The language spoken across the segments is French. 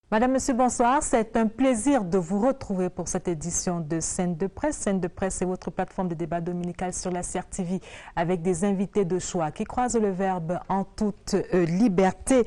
Madame, Monsieur, bonsoir. C'est un plaisir de vous retrouver pour cette édition de Scène de Presse. Scène de Presse est votre plateforme de débat dominical sur la CRTV avec des invités de choix qui croisent le verbe en toute liberté.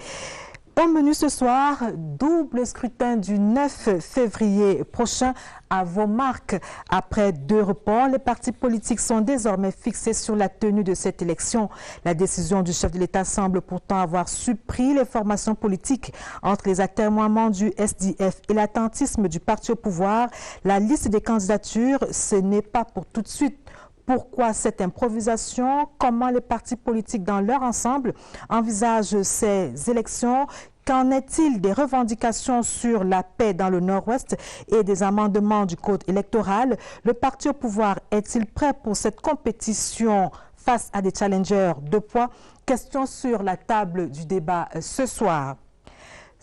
Au menu ce soir, double scrutin du 9 février prochain à vos marques. Après 2 reports, les partis politiques sont désormais fixés sur la tenue de cette élection. La décision du chef de l'État semble pourtant avoir surpris les formations politiques. Entre les atermoiements du SDF et l'attentisme du parti au pouvoir, la liste des candidatures, ce n'est pas pour tout de suite. Pourquoi cette improvisation? Comment les partis politiques dans leur ensemble envisagent ces élections? Qu'en est-il des revendications sur la paix dans le Nord-Ouest et des amendements du Code électoral? Le parti au pouvoir est-il prêt pour cette compétition face à des challengers de poids? Question sur la table du débat ce soir.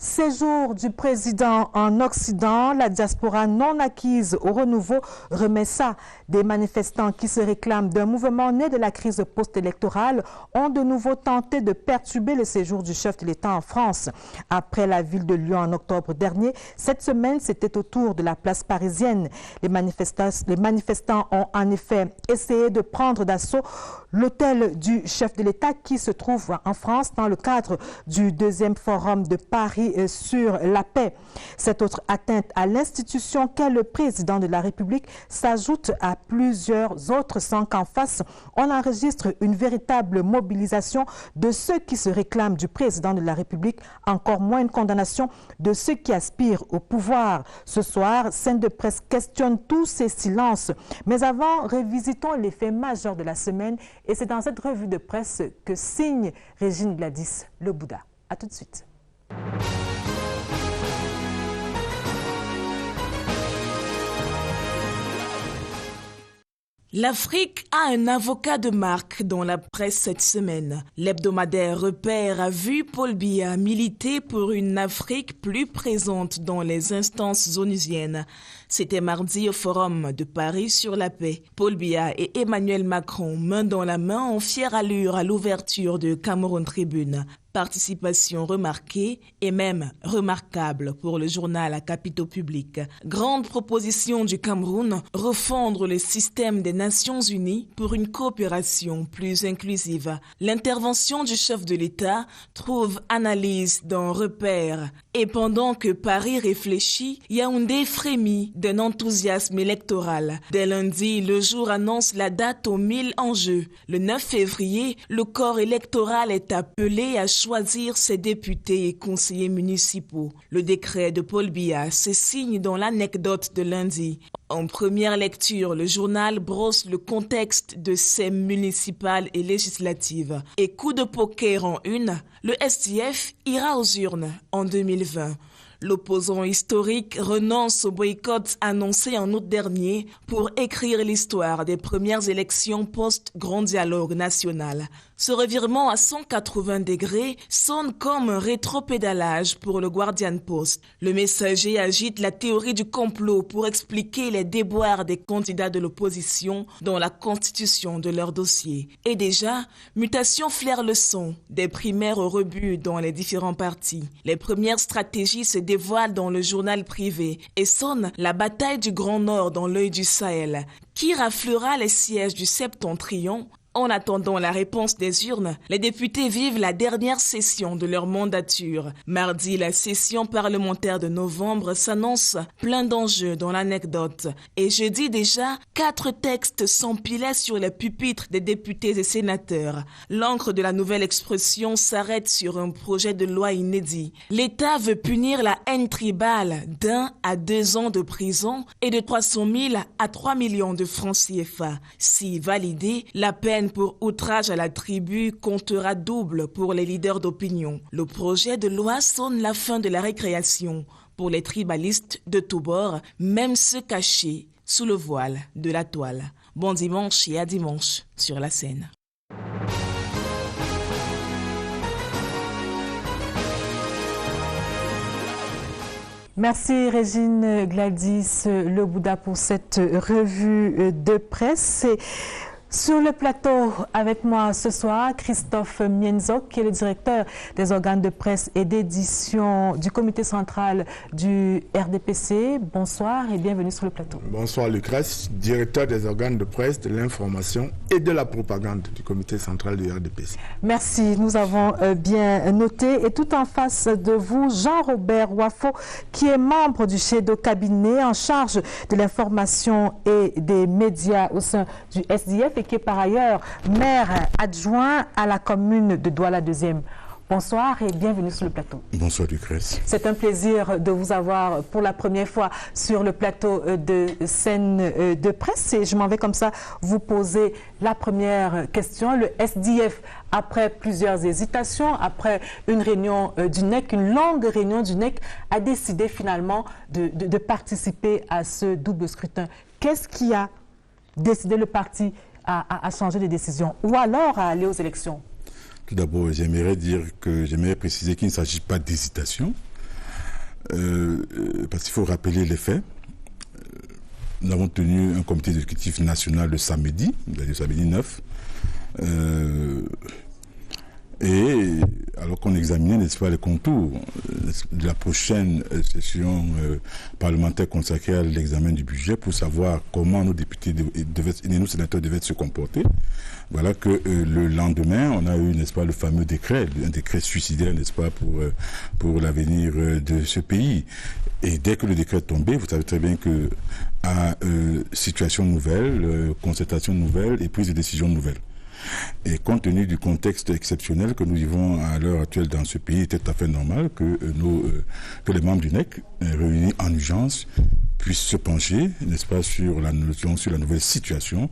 Séjour du président en Occident, la diaspora non acquise au renouveau remet ça. Des manifestants qui se réclament d'un mouvement né de la crise post-électorale ont de nouveau tenté de perturber le séjour du chef de l'État en France. Après la ville de Lyon en octobre dernier, cette semaine, c'était au tour de la place parisienne. Les manifestants ont en effet essayé de prendre d'assaut l'hôtel du chef de l'État qui se trouve en France dans le cadre du 2e forum de Paris sur la paix. Cette autre atteinte à l'institution qu'est le président de la République s'ajoute à plusieurs autres sans qu'en face on enregistre une véritable mobilisation de ceux qui se réclament du président de la République, encore moins une condamnation de ceux qui aspirent au pouvoir. Ce soir, Scène de Presse questionne tous ces silences. Mais avant, revisitons les faits majeurs de la semaine et c'est dans cette revue de presse que signe Régine Gladys Le Bouddha. À tout de suite. L'Afrique a un avocat de marque dans la presse cette semaine. L'hebdomadaire Repère a vu Paul Biya militer pour une Afrique plus présente dans les instances onusiennes. C'était mardi au Forum de Paris sur la paix. Paul Biya et Emmanuel Macron, main dans la main, en fière allure à l'ouverture de Cameroun Tribune. Participation remarquée et même remarquable pour le journal à capitaux publics. Grande proposition du Cameroun, refondre le système des Nations Unies pour une coopération plus inclusive. L'intervention du chef de l'État trouve analyse dans Repère. Et pendant que Paris réfléchit, Yaoundé frémit d'un enthousiasme électoral. Dès lundi, le jour annonce la date aux 1000 enjeux. Le 9 février, le corps électoral est appelé à choisir ses députés et conseillers municipaux. Le décret de Paul Biya se signe dans l'anecdote de lundi. En première lecture, le journal brosse le contexte de ces municipales et législatives. Et coup de poker en une, le SDF ira aux urnes en 2020. L'opposant historique renonce au boycott annoncé en août dernier pour écrire l'histoire des premières élections post-Grand Dialogue national. Ce revirement à 180 degrés sonne comme un rétropédalage pour le Guardian Post. Le Messager agite la théorie du complot pour expliquer les déboires des candidats de l'opposition dans la constitution de leur dossier. Et déjà, mutation flaire le son des primaires au rebut dans les différents partis. Les premières stratégies se dévoilent dans le journal privé et sonne la bataille du Grand Nord dans l'œil du Sahel. Qui raflera les sièges du Septentrion? En attendant la réponse des urnes, les députés vivent la dernière session de leur mandature. Mardi, la session parlementaire de novembre s'annonce plein d'enjeux dans l'anecdote. Et jeudi déjà, 4 textes s'empilaient sur les pupitres des députés et sénateurs. L'encre de la nouvelle expression s'arrête sur un projet de loi inédit. L'État veut punir la haine tribale d'1 à 2 ans de prison et de 300 000 à 3 millions de francs CFA. Si validé, la peine pour outrage à la tribu comptera double pour les leaders d'opinion. Le projet de loi sonne la fin de la récréation pour les tribalistes de tous bords, même ceux cachés sous le voile de la toile. Bon dimanche et à dimanche sur la scène. Merci Régine Gladys Le Bouddha pour cette revue de presse. Sur le plateau, avec moi ce soir, Christophe Mienzok, qui est le directeur des organes de presse et d'édition du comité central du RDPC. Bonsoir et bienvenue sur le plateau. Bonsoir Lucrèce, directeur des organes de presse, de l'information et de la propagande du comité central du RDPC. Merci, nous avons bien noté. Et tout en face de vous, Jean-Robert Wafo, qui est membre du Shadow Cabinet en charge de l'information et des médias au sein du SDF et qui est par ailleurs maire adjoint à la commune de Douala-2e. Bonsoir et bienvenue sur le plateau. Bonsoir Lucrèce. C'est un plaisir de vous avoir pour la première fois sur le plateau de scène de presse et je m'en vais comme ça vous poser la première question. Le SDF, après plusieurs hésitations, après une réunion du NEC, une longue réunion du NEC, a décidé finalement de participer à ce double scrutin. Qu'est-ce qui a décidé le parti à changer de décision ou alors à aller aux élections? Tout d'abord, j'aimerais préciser qu'il ne s'agit pas d'hésitation, parce qu'il faut rappeler les faits. Nous avons tenu un comité exécutif national le samedi 9, et alors qu'on examinait, n'est-ce pas, les contours de la prochaine session parlementaire consacrée à l'examen du budget pour savoir comment nos députés et nos sénateurs devaient se comporter. Voilà que le lendemain, on a eu, n'est-ce pas, le fameux décret, un décret suicidaire, n'est-ce pas, pour l'avenir de ce pays. Et dès que le décret est tombé, vous savez très bien que à situation nouvelle, concertation nouvelle et prise de décision nouvelle. Et compte tenu du contexte exceptionnel que nous vivons à l'heure actuelle dans ce pays, il était tout à fait normal que les membres du NEC, réunis en urgence, puissent se pencher, n'est-ce pas, sur la nouvelle situation,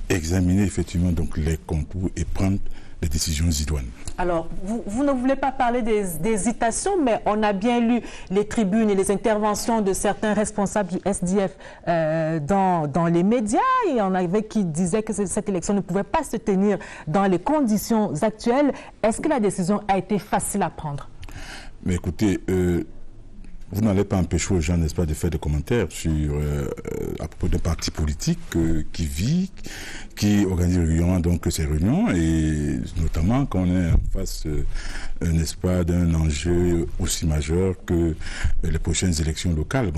examiner effectivement donc les concours et prendre les décisions idoines. Alors, vous ne voulez pas parler d'hésitation, mais on a bien lu les tribunes et les interventions de certains responsables du SDF dans les médias. Il y en avait qui disaient que cette élection ne pouvait pas se tenir dans les conditions actuelles. Est-ce que la décision a été facile à prendre? Mais écoutez, vous n'allez pas empêcher aux gens, n'est-ce pas, de faire des commentaires à propos d'un parti politique qui organise régulièrement donc ces réunions, et notamment quand on est en face, n'est-ce pas, d'un enjeu aussi majeur que les prochaines élections locales.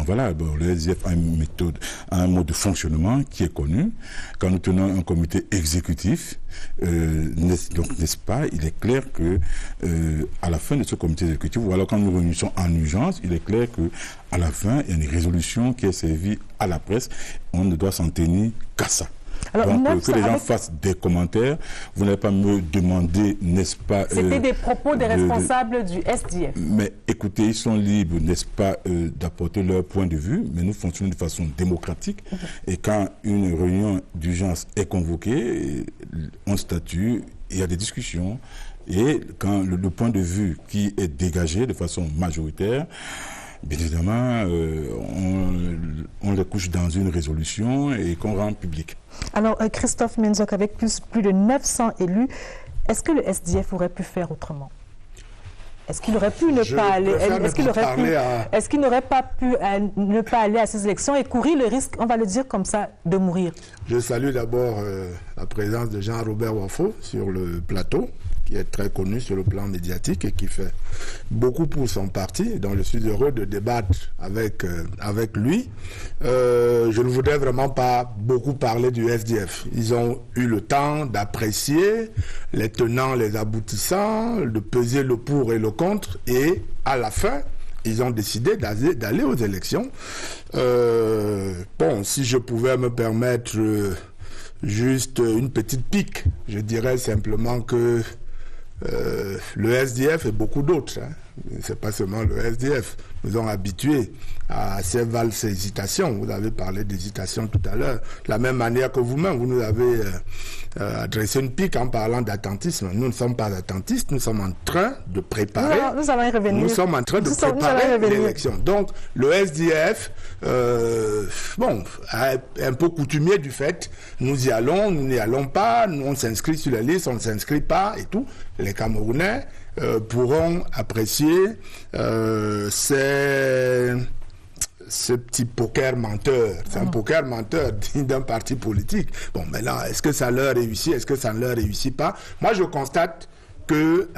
Le SDF a une méthode, un mode de fonctionnement qui est connu. Quand nous tenons un comité exécutif, n'est-ce pas, il est clair que à la fin de ce comité exécutif, ou alors quand nous réunissons en urgence, il est clair que à la fin, il y a une résolution qui est servie à la presse. On ne doit s'en tenir qu'à ça. Alors, donc, que les gens fassent des commentaires, vous n'allez pas me demander, n'est-ce pas... C'était des propos des responsables du SDF. Mais écoutez, ils sont libres, n'est-ce pas, d'apporter leur point de vue, mais nous fonctionnons de façon démocratique. Et quand une réunion d'urgence est convoquée, on statue, il y a des discussions. Et quand le point de vue qui est dégagé de façon majoritaire, bien évidemment, on le couche dans une résolution et qu'on rend public. Alors, Christophe Mienzok, avec plus de 900 élus, est-ce que le SDF aurait pu faire autrement? Est-ce qu'il aurait pu ne pas aller? Est-ce qu'il n'aurait pas pu ne pas aller à ces élections et courir le risque, on va le dire comme ça, de mourir? Je salue d'abord la présence de Jean-Robert Wafo sur le plateau, qui est très connu sur le plan médiatique et qui fait beaucoup pour son parti. Donc je suis heureux de débattre avec lui. Je ne voudrais vraiment pas beaucoup parler du SDF. Ils ont eu le temps d'apprécier les tenants, les aboutissants, de peser le pour et le contre, et à la fin, ils ont décidé d'aller aux élections. Si je pouvais me permettre juste une petite pique, je dirais simplement que le SDF et beaucoup d'autres, c'est pas seulement le SDF, nous ont habitués à ces valses hésitations. Vous avez parlé d'hésitation tout à l'heure. De la même manière que vous-même, vous nous avez adressé une pique en parlant d'attentisme. Nous ne sommes pas attentistes, nous sommes en train de préparer. Nous allons y revenir. Nous sommes en train de préparer l'élection. Donc, le SDF, un peu coutumier du fait, nous y allons, nous n'y allons pas, nous, on s'inscrit sur la liste, on ne s'inscrit pas et tout. Les Camerounais pourront apprécier ce petit poker menteur. C'est un poker menteur digne d'un parti politique. Bon, maintenant, est-ce que ça leur réussit? Est-ce que ça ne leur réussit pas? Moi, je constate que,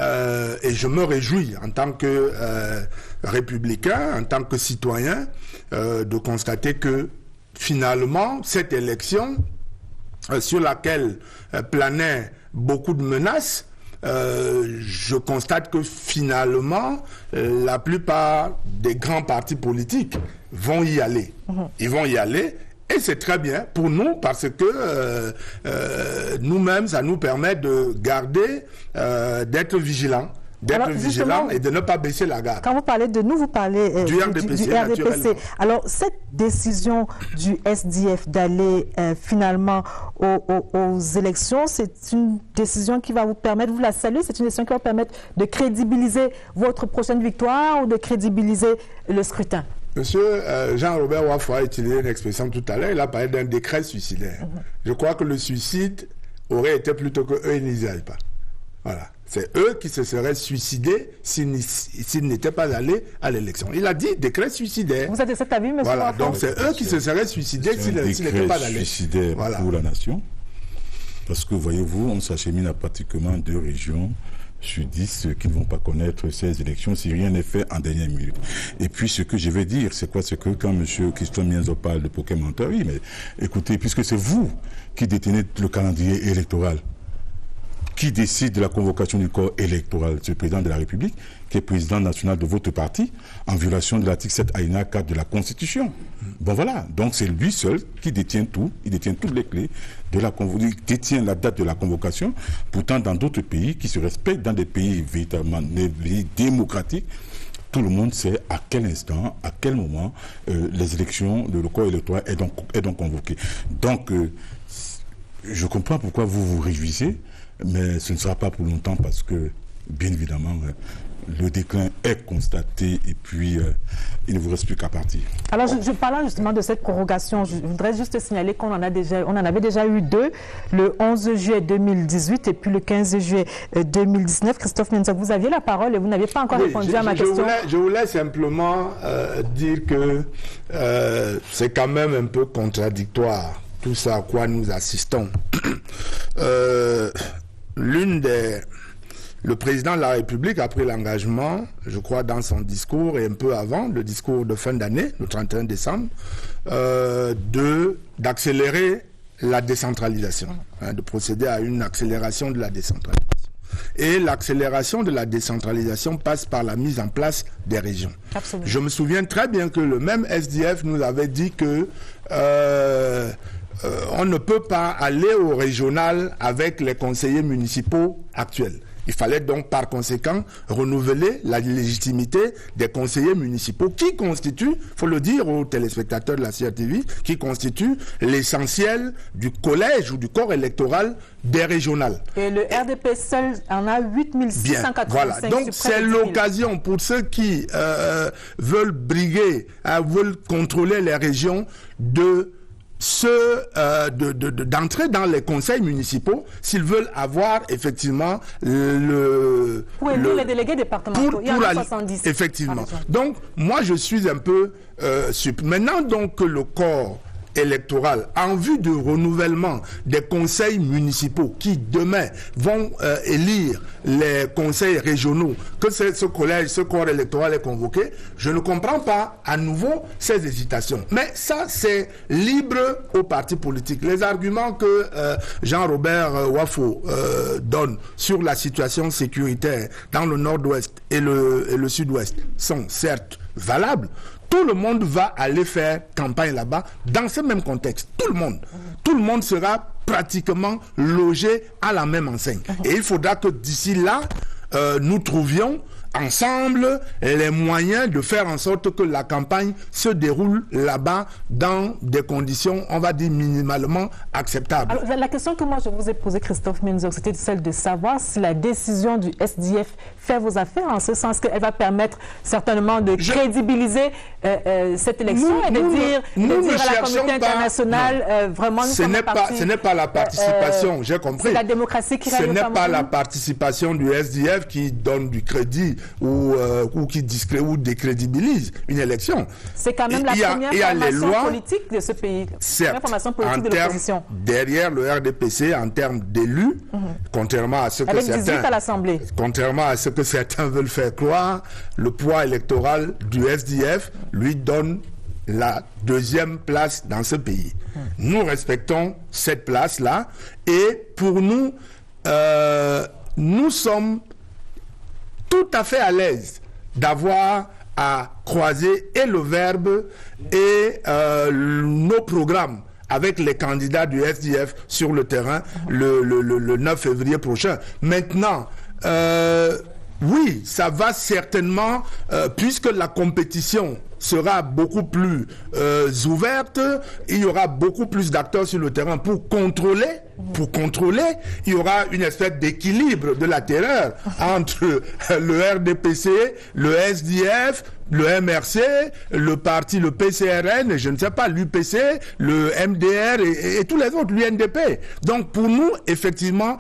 et je me réjouis en tant que républicain, en tant que citoyen, de constater que finalement, cette élection sur laquelle planaient beaucoup de menaces, je constate que finalement, la plupart des grands partis politiques vont y aller. Ils vont y aller. Et c'est très bien pour nous parce que nous-mêmes, ça nous permet de garder, d'être vigilants. Et de ne pas baisser la garde. Quand vous parlez de nous, vous parlez du RDPC. Alors, cette décision du SDF d'aller finalement aux élections, c'est une décision qui va vous permettre, vous la saluez, c'est une décision qui va vous permettre de crédibiliser votre prochaine victoire ou de crédibiliser le scrutin? Monsieur Jean-Robert Wafo a utilisé une expression tout à l'heure, il a parlé d'un décret suicidaire. Je crois que le suicide aurait été plutôt qu'eux, ils n'y aillent pas. Voilà. C'est eux qui se seraient suicidés s'ils n'étaient pas allés à l'élection. Il a dit décret suicidaire. Vous êtes de cet avis, monsieur Voilà, Wafo? donc c'est eux qui se seraient suicidés s'ils n'étaient pas allés. Suicidaire pour la nation. Parce que, voyez-vous, on s'achemine à pratiquement 2 régions sur 10 qui ne vont pas connaître ces élections si rien n'est fait en dernière minute. Et puis, ce que je vais dire, c'est quoi? C'est que quand M. Christophe Mienzo parle de poker menteur, oui, mais écoutez, puisque c'est vous qui détenez le calendrier électoral, qui décide de la convocation du corps électoral? C'est le président de la République, qui est président national de votre parti, en violation de l'article 7 alinéa 4 de la Constitution. Bon voilà, donc c'est lui seul qui détient tout, il détient toutes les clés de la convocation, il détient la date de la convocation. Pourtant, dans d'autres pays qui se respectent, dans des pays véritablement démocratiques, tout le monde sait à quel instant, à quel moment les élections, le corps électoral est donc convoqué. Donc, je comprends pourquoi vous vous réjouissez, mais ce ne sera pas pour longtemps parce que, bien évidemment, le déclin est constaté et puis il ne vous reste plus qu'à partir. Alors, je parle justement de cette prorogation. Je voudrais juste signaler qu'on en avait déjà eu 2, le 11 juillet 2018 et puis le 15 juillet 2019. Christophe Mienzo, vous aviez la parole et vous n'aviez pas encore répondu à ma question. Je voulais simplement dire que c'est quand même un peu contradictoire tout ça à quoi nous assistons. Le président de la République a pris l'engagement, je crois dans son discours et un peu avant, le discours de fin d'année, le 31 décembre, d'accélérer la décentralisation, de procéder à une accélération de la décentralisation. Et l'accélération de la décentralisation passe par la mise en place des régions. Absolument. Je me souviens très bien que le même SDF nous avait dit que on ne peut pas aller au régional avec les conseillers municipaux actuels. Il fallait donc par conséquent renouveler la légitimité des conseillers municipaux qui constituent, il faut le dire aux téléspectateurs de la CRTV, qui constituent l'essentiel du collège ou du corps électoral des régionales. Et le RDP seul en a 8685. Voilà, donc c'est l'occasion pour ceux qui veulent briguer, veulent contrôler les régions d'entrer dans les conseils municipaux s'ils veulent avoir effectivement les délégués départementaux. Il y en a 70. Effectivement. Donc, moi, je suis un peu... Maintenant, donc, que le corps électoral en vue du renouvellement des conseils municipaux qui demain vont élire les conseils régionaux, que ce corps électoral est convoqué, je ne comprends pas à nouveau ces hésitations. Mais ça, c'est libre aux partis politiques. Les arguments que Jean-Robert Wafo donne sur la situation sécuritaire dans le nord-ouest et le sud-ouest sont certes valables. Tout le monde va aller faire campagne là-bas dans ce même contexte. Tout le monde sera pratiquement logé à la même enseigne. Et il faudra que d'ici là, nous trouvions ensemble les moyens de faire en sorte que la campagne se déroule là-bas dans des conditions, on va dire, minimalement acceptables. Alors, la question que moi je vous ai posée, Christophe Mienzo, c'était celle de savoir si la décision du SDF fait vos affaires, en ce sens qu'elle va permettre certainement de crédibiliser cette élection et de dire à la communauté internationale vraiment nous sommes ce n'est pas la participation, j'ai compris. C'est la démocratie qui règne. Ce n'est pas la participation du SDF qui donne du crédit ou qui décrédibilise une élection. C'est quand même la première formation politique de ce pays. Certes, la formation politique de l'opposition. Derrière le RDPC, en termes d'élus, contrairement à ce que certains veulent faire croire, le poids électoral du SDF lui donne la deuxième place dans ce pays. Nous respectons cette place-là et pour nous, nous sommes tout à fait à l'aise d'avoir à croiser et le verbe et nos programmes avec les candidats du SDF sur le terrain le 9 février prochain. Maintenant, oui, ça va certainement, puisque la compétition sera beaucoup plus ouverte, il y aura beaucoup plus d'acteurs sur le terrain pour contrôler, il y aura une espèce d'équilibre de la terreur entre le RDPC, le SDF, le MRC, le parti, le PCRN, je ne sais pas, l'UPC, le MDR et tous les autres, l'UNDP. Donc pour nous, effectivement,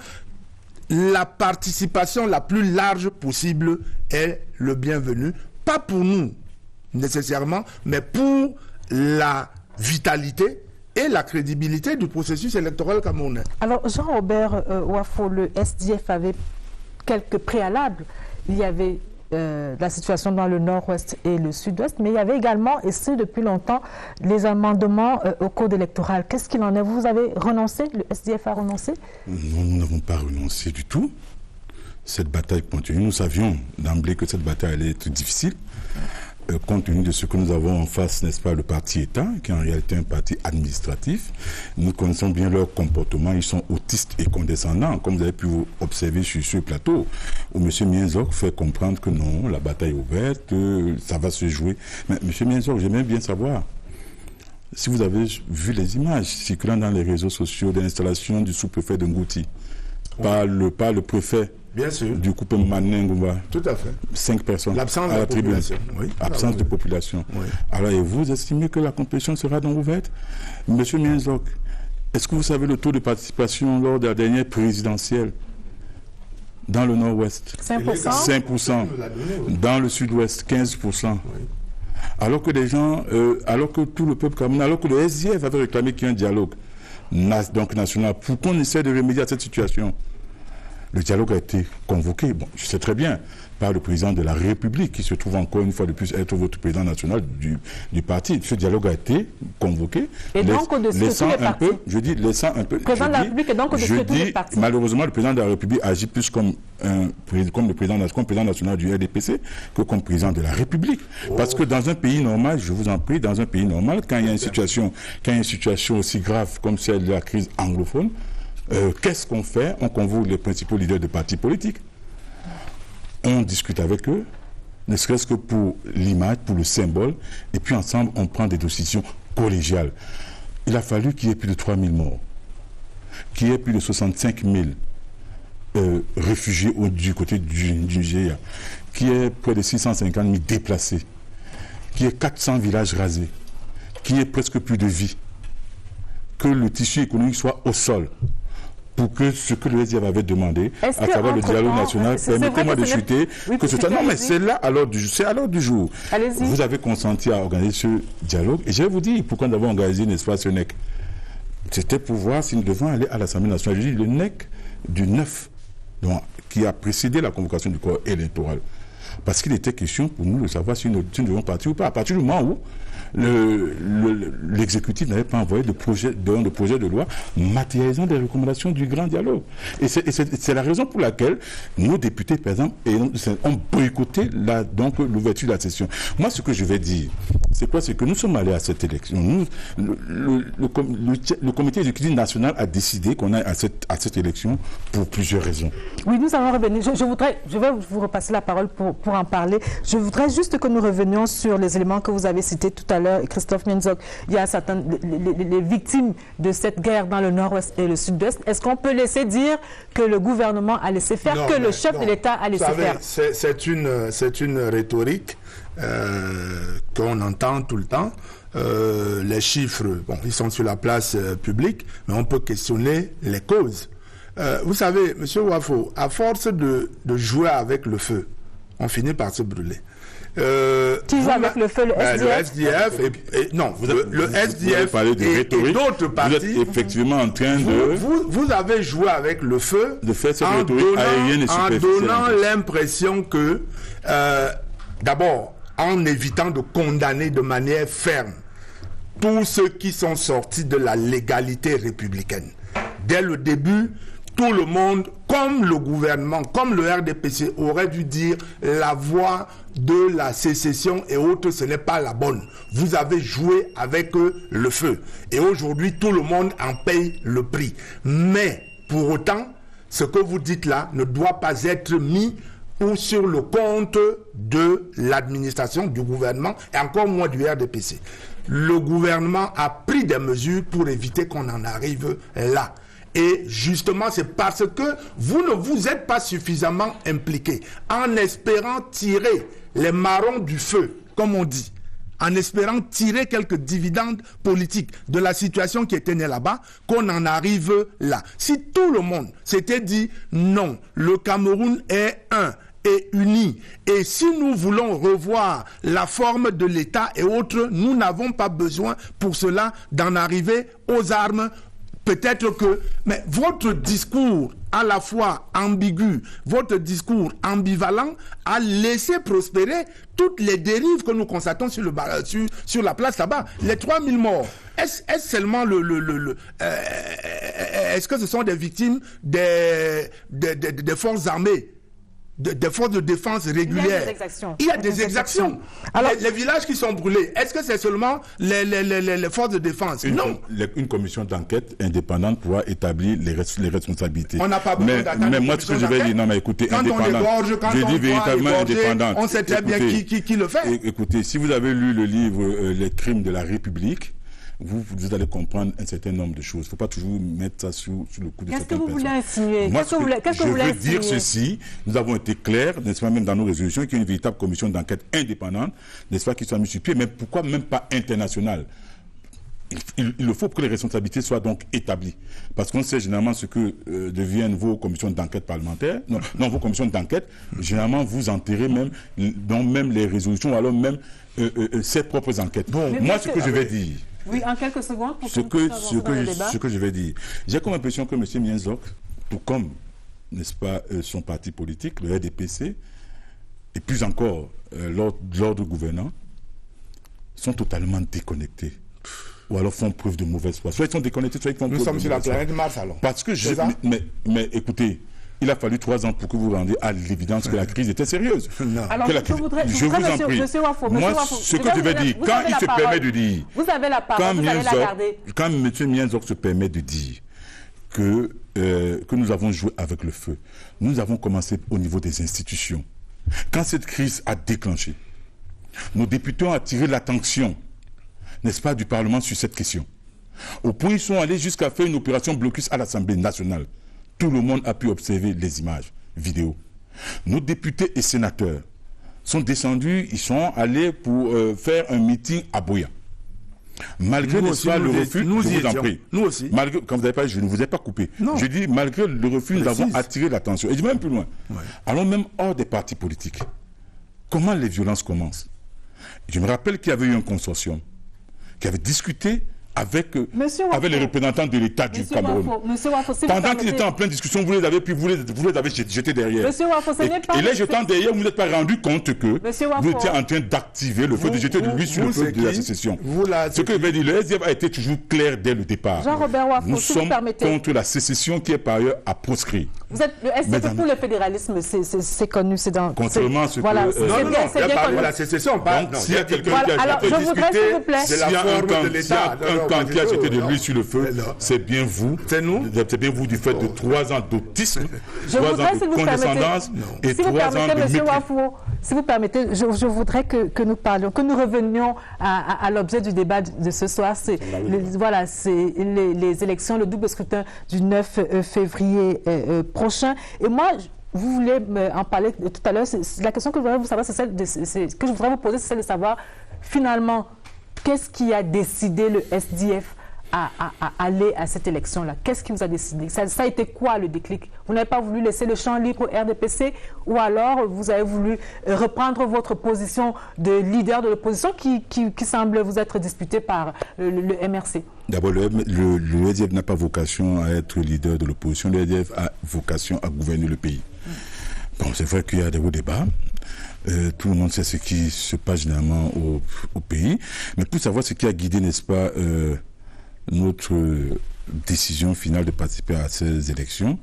la participation la plus large possible est le bienvenu. Pas pour nous, nécessairement, mais pour la vitalité et la crédibilité du processus électoral camerounais. Alors, Jean-Robert Wafo, le SDF avait quelques préalables. Il y avait la situation dans le nord-ouest et le sud-ouest, mais il y avait également, et c'est depuis longtemps, les amendements au code électoral. Qu'est-ce qu'il en est? Vous avez renoncé? Le SDF a renoncé? Non, nous n'avons pas renoncé du tout. Cette bataille continue. Nous savions d'emblée que cette bataille allait être difficile. Compte tenu de ce que nous avons en face, n'est-ce pas, le parti État, qui est en réalité un parti administratif. Nous connaissons bien leur comportement, ils sont autistes et condescendants, comme vous avez pu observer sur ce plateau, où M. Mienzok fait comprendre que non, la bataille est ouverte, ça va se jouer. Mais M. Mienzok, j'aimerais bien savoir, si vous avez vu les images circulant dans les réseaux sociaux de l'installation du sous-préfet de Ngouti, par le préfet, bien sûr, du couple Manengouba. Tout à fait. 5 personnes. L'absence à la de population. Oui. Absence de population. Oui. Alors, et vous estimez que la compétition sera donc ouverte? Monsieur Mienzok, est-ce que vous savez le taux de participation lors de la dernière présidentielle dans le nord-ouest? 5%. 5%. Dans le sud-ouest, 15%. Oui. Alors que des gens, alors que tout le peuple camerounais, alors que le SDF avait réclamé qu'il y ait un dialogue donc national, pour qu'on essaie de remédier à cette situation. Le dialogue a été convoqué, bon, je sais très bien, par le président de la République, qui se trouve encore une fois de plus être votre président national du parti. Ce dialogue a été convoqué. Et donc, au-dessus de tous les partis. Laissant un peu. Le président de la République est donc au-dessus de tous les partis. Malheureusement, le président de la République agit plus comme le président national du RDPC que comme président de la République. Parce que dans un pays normal, je vous en prie, dans un pays normal, quand il y a une situation aussi grave comme celle de la crise anglophone, qu'est-ce qu'on fait? On convoque les principaux leaders de partis politiques. On discute avec eux, ne serait-ce que pour l'image, pour le symbole, et puis ensemble, on prend des décisions collégiales. Il a fallu qu'il y ait plus de 3000 morts, qu'il y ait plus de 65 000 réfugiés du côté du Nigeria, qu'il y ait près de 650 000 déplacés, qu'il y ait 400 villages rasés, qu'il y ait presque plus de vie, que le tissu économique soit au sol. Pour que ce que le SDF avait demandé, à travers le dialogue national, permettez-moi de chuter, que ce soit... Non, mais c'est là, à l'ordre du jour. Vous avez consenti à organiser ce dialogue. Et je vais vous dire pourquoi nous avons organisé, n'est-ce pas, ce NEC. C'était pour voir si nous devons aller à l'Assemblée nationale. Je dis le NEC du 9, donc, qui a précédé la convocation du corps électoral. Parce qu'il était question pour nous de savoir si nous devons partir ou pas. À partir du moment où l'exécutif n'avait pas envoyé de projet de loi matérialisant des recommandations du grand dialogue. Et c'est la raison pour laquelle nos députés, par exemple, ont boycotté l'ouverture de la session. Moi, ce que je vais dire, c'est quoi? C'est que nous sommes allés à cette élection. Le comité exécutif national a décidé qu'on aille à cette élection pour plusieurs raisons. Oui, nous allons revenir. Je vais vous repasser la parole pour en parler. Je voudrais juste que nous revenions sur les éléments que vous avez cités tout à l'heure, Christophe Mienzok. Il y a certaines les victimes de cette guerre dans le nord-ouest et le sud-ouest. Est-ce qu'on peut laisser dire que le gouvernement a laissé faire, que le chef de l'État a laissé faire? C'est une rhétorique qu'on entend tout le temps. Les chiffres, bon, ils sont sur la place publique, mais on peut questionner les causes. Vous savez, M. Wafo, à force de jouer avec le feu, on finit par se brûler. Qui joue avec le feu, le SDF? Le SDF non, le SDF et d'autres partis. Vous êtes effectivement en train de... Vous avez joué avec le feu de faire cette rhétorique aérienne et superficielle. En donnant l'impression que, d'abord, en évitant de condamner de manière ferme tous ceux qui sont sortis de la légalité républicaine. Dès le début, tout le monde, comme le gouvernement, comme le RDPC, aurait dû dire la voie de la sécession et autres, ce n'est pas la bonne. Vous avez joué avec le feu. Et aujourd'hui, tout le monde en paye le prix. Mais, pour autant, ce que vous dites là ne doit pas être mis ou sur le compte de l'administration, du gouvernement, et encore moins du RDPC. Le gouvernement a pris des mesures pour éviter qu'on en arrive là. Et justement, c'est parce que vous ne vous êtes pas suffisamment impliqués, en espérant tirer les marrons du feu, comme on dit, en espérant tirer quelques dividendes politiques de la situation qui était née là-bas, qu'on en arrive là. Si tout le monde s'était dit non, le Cameroun est un et uni, et si nous voulons revoir la forme de l'État et autres, nous n'avons pas besoin pour cela d'en arriver aux armes. Peut-être que, mais votre discours à la fois ambigu, votre discours ambivalent a laissé prospérer toutes les dérives que nous constatons sur la place là-bas. Les 3000 morts, est-ce seulement est-ce que ce sont des victimes des forces armées, des forces de défense régulières? Il y a des exactions. Alors, les villages qui sont brûlés, est-ce que c'est seulement les forces de défense? Non. Une commission d'enquête indépendante pourra établir les responsabilités. On n'a pas besoin d'attendre. Mais moi, ce que je vais dire, non, mais écoutez, indépendante. Je dis véritablement indépendante. On sait très bien qui le fait. Écoutez, si vous avez lu le livre Les crimes de la République, vous allez comprendre un certain nombre de choses. Il ne faut pas toujours mettre ça sous le coup de certaines personnes. Qu'est-ce que vous voulez insinuer? Je veux dire ceci, nous avons été clairs, n'est-ce pas, même dans nos résolutions, qu'il y a une véritable commission d'enquête indépendante, n'est-ce pas, qui soit mise sur pied, mais pourquoi même pas internationale? Il le faut pour que les responsabilités soient donc établies. Parce qu'on sait généralement ce que deviennent vos commissions d'enquête parlementaires. Non, vos commissions d'enquête, généralement, vous enterrez même, même les résolutions, ou alors même ses propres enquêtes. Bon, moi, ce que je vais dire... Oui, en quelques secondes. Pour ce que je vais dire. J'ai comme impression que M. Mienzok, tout comme, n'est-ce pas, son parti politique, le RDPC, et plus encore l'ordre gouvernant, sont totalement déconnectés. Ou alors font preuve de mauvaise foi. Soit ils sont déconnectés, soit ils font preuve de mauvaise foi. Nous sommes sur la planète Mars alors. Parce que mais écoutez, il a fallu 3 ans pour que vous rendiez à l'évidence que la crise était sérieuse. Non. Alors, je vous en prie. Moi, ce que je vais dire, quand il se permet de dire... Vous avez la parole, vous allez la garder. Quand M. Mienzok se permet de dire que nous avons joué avec le feu, nous avons commencé au niveau des institutions. Quand cette crise a déclenché, nos députés ont attiré l'attention, n'est-ce pas, du Parlement sur cette question. Au point, ils sont allés jusqu'à faire une opération blocus à l'Assemblée nationale. Tout le monde a pu observer les images vidéo. Nos députés et sénateurs sont descendus, ils sont allés pour faire un meeting à Boya. Malgré le refus, je vous en prie. Nous aussi. Malgré, quand vous avez parlé, je ne vous ai pas coupé. Non. Je dis, malgré le refus, nous avons attiré l'attention. Et je vais même plus loin. Ouais. Allons même hors des partis politiques. Comment les violences commencent? Je me rappelle qu'il y avait eu un consortium qui avait discuté avec les représentants de l'État du Cameroun. Pendant qu'ils étaient en pleine discussion, vous les avez jetés derrière. Et les jetant derrière, vous n'êtes pas rendu compte que vous étiez en train d'activer le feu, de jeter de l'huile sur le feu de la sécession. Ce que je vais dire, le SDF a été toujours clair dès le départ. Nous sommes contre la sécession qui est par ailleurs à proscrire. Le SDF pour le fédéralisme, c'est connu, c'est dans... Contrairement à ce que... Voilà, c'est bien connu. La sécession, s'il y a quelqu'un qui a discuté, s'il y a un camp qui a jeté de l'huile sur le feu, c'est bien vous. C'est nous. C'est bien vous du fait de 3 ans d'autisme, 3 ans de condescendance et 3 ans de mépris. Si vous permettez, je voudrais que nous parlions, que nous revenions à l'objet du débat de ce soir. C'est les élections, le double scrutin du 9 février prochain. Et moi, vous voulez en parler tout à l'heure. La question que je voudrais vous savoir, que je voudrais vous poser, c'est celle de savoir finalement qu'est-ce qui a décidé le SDF à aller à cette élection-là? Qu'est-ce qui vous a décidé? Ça a été quoi le déclic? Vous n'avez pas voulu laisser le champ libre au RDPC ou alors vous avez voulu reprendre votre position de leader de l'opposition qui semble vous être disputée par le MRC? D'abord, le EDF n'a pas vocation à être leader de l'opposition. Le EDF a vocation à gouverner le pays. Bon, c'est vrai qu'il y a des hauts débats. Tout le monde sait ce qui se passe généralement au pays. Mais pour savoir ce qui a guidé, n'est-ce pas, notre décision finale de participer à ces élections,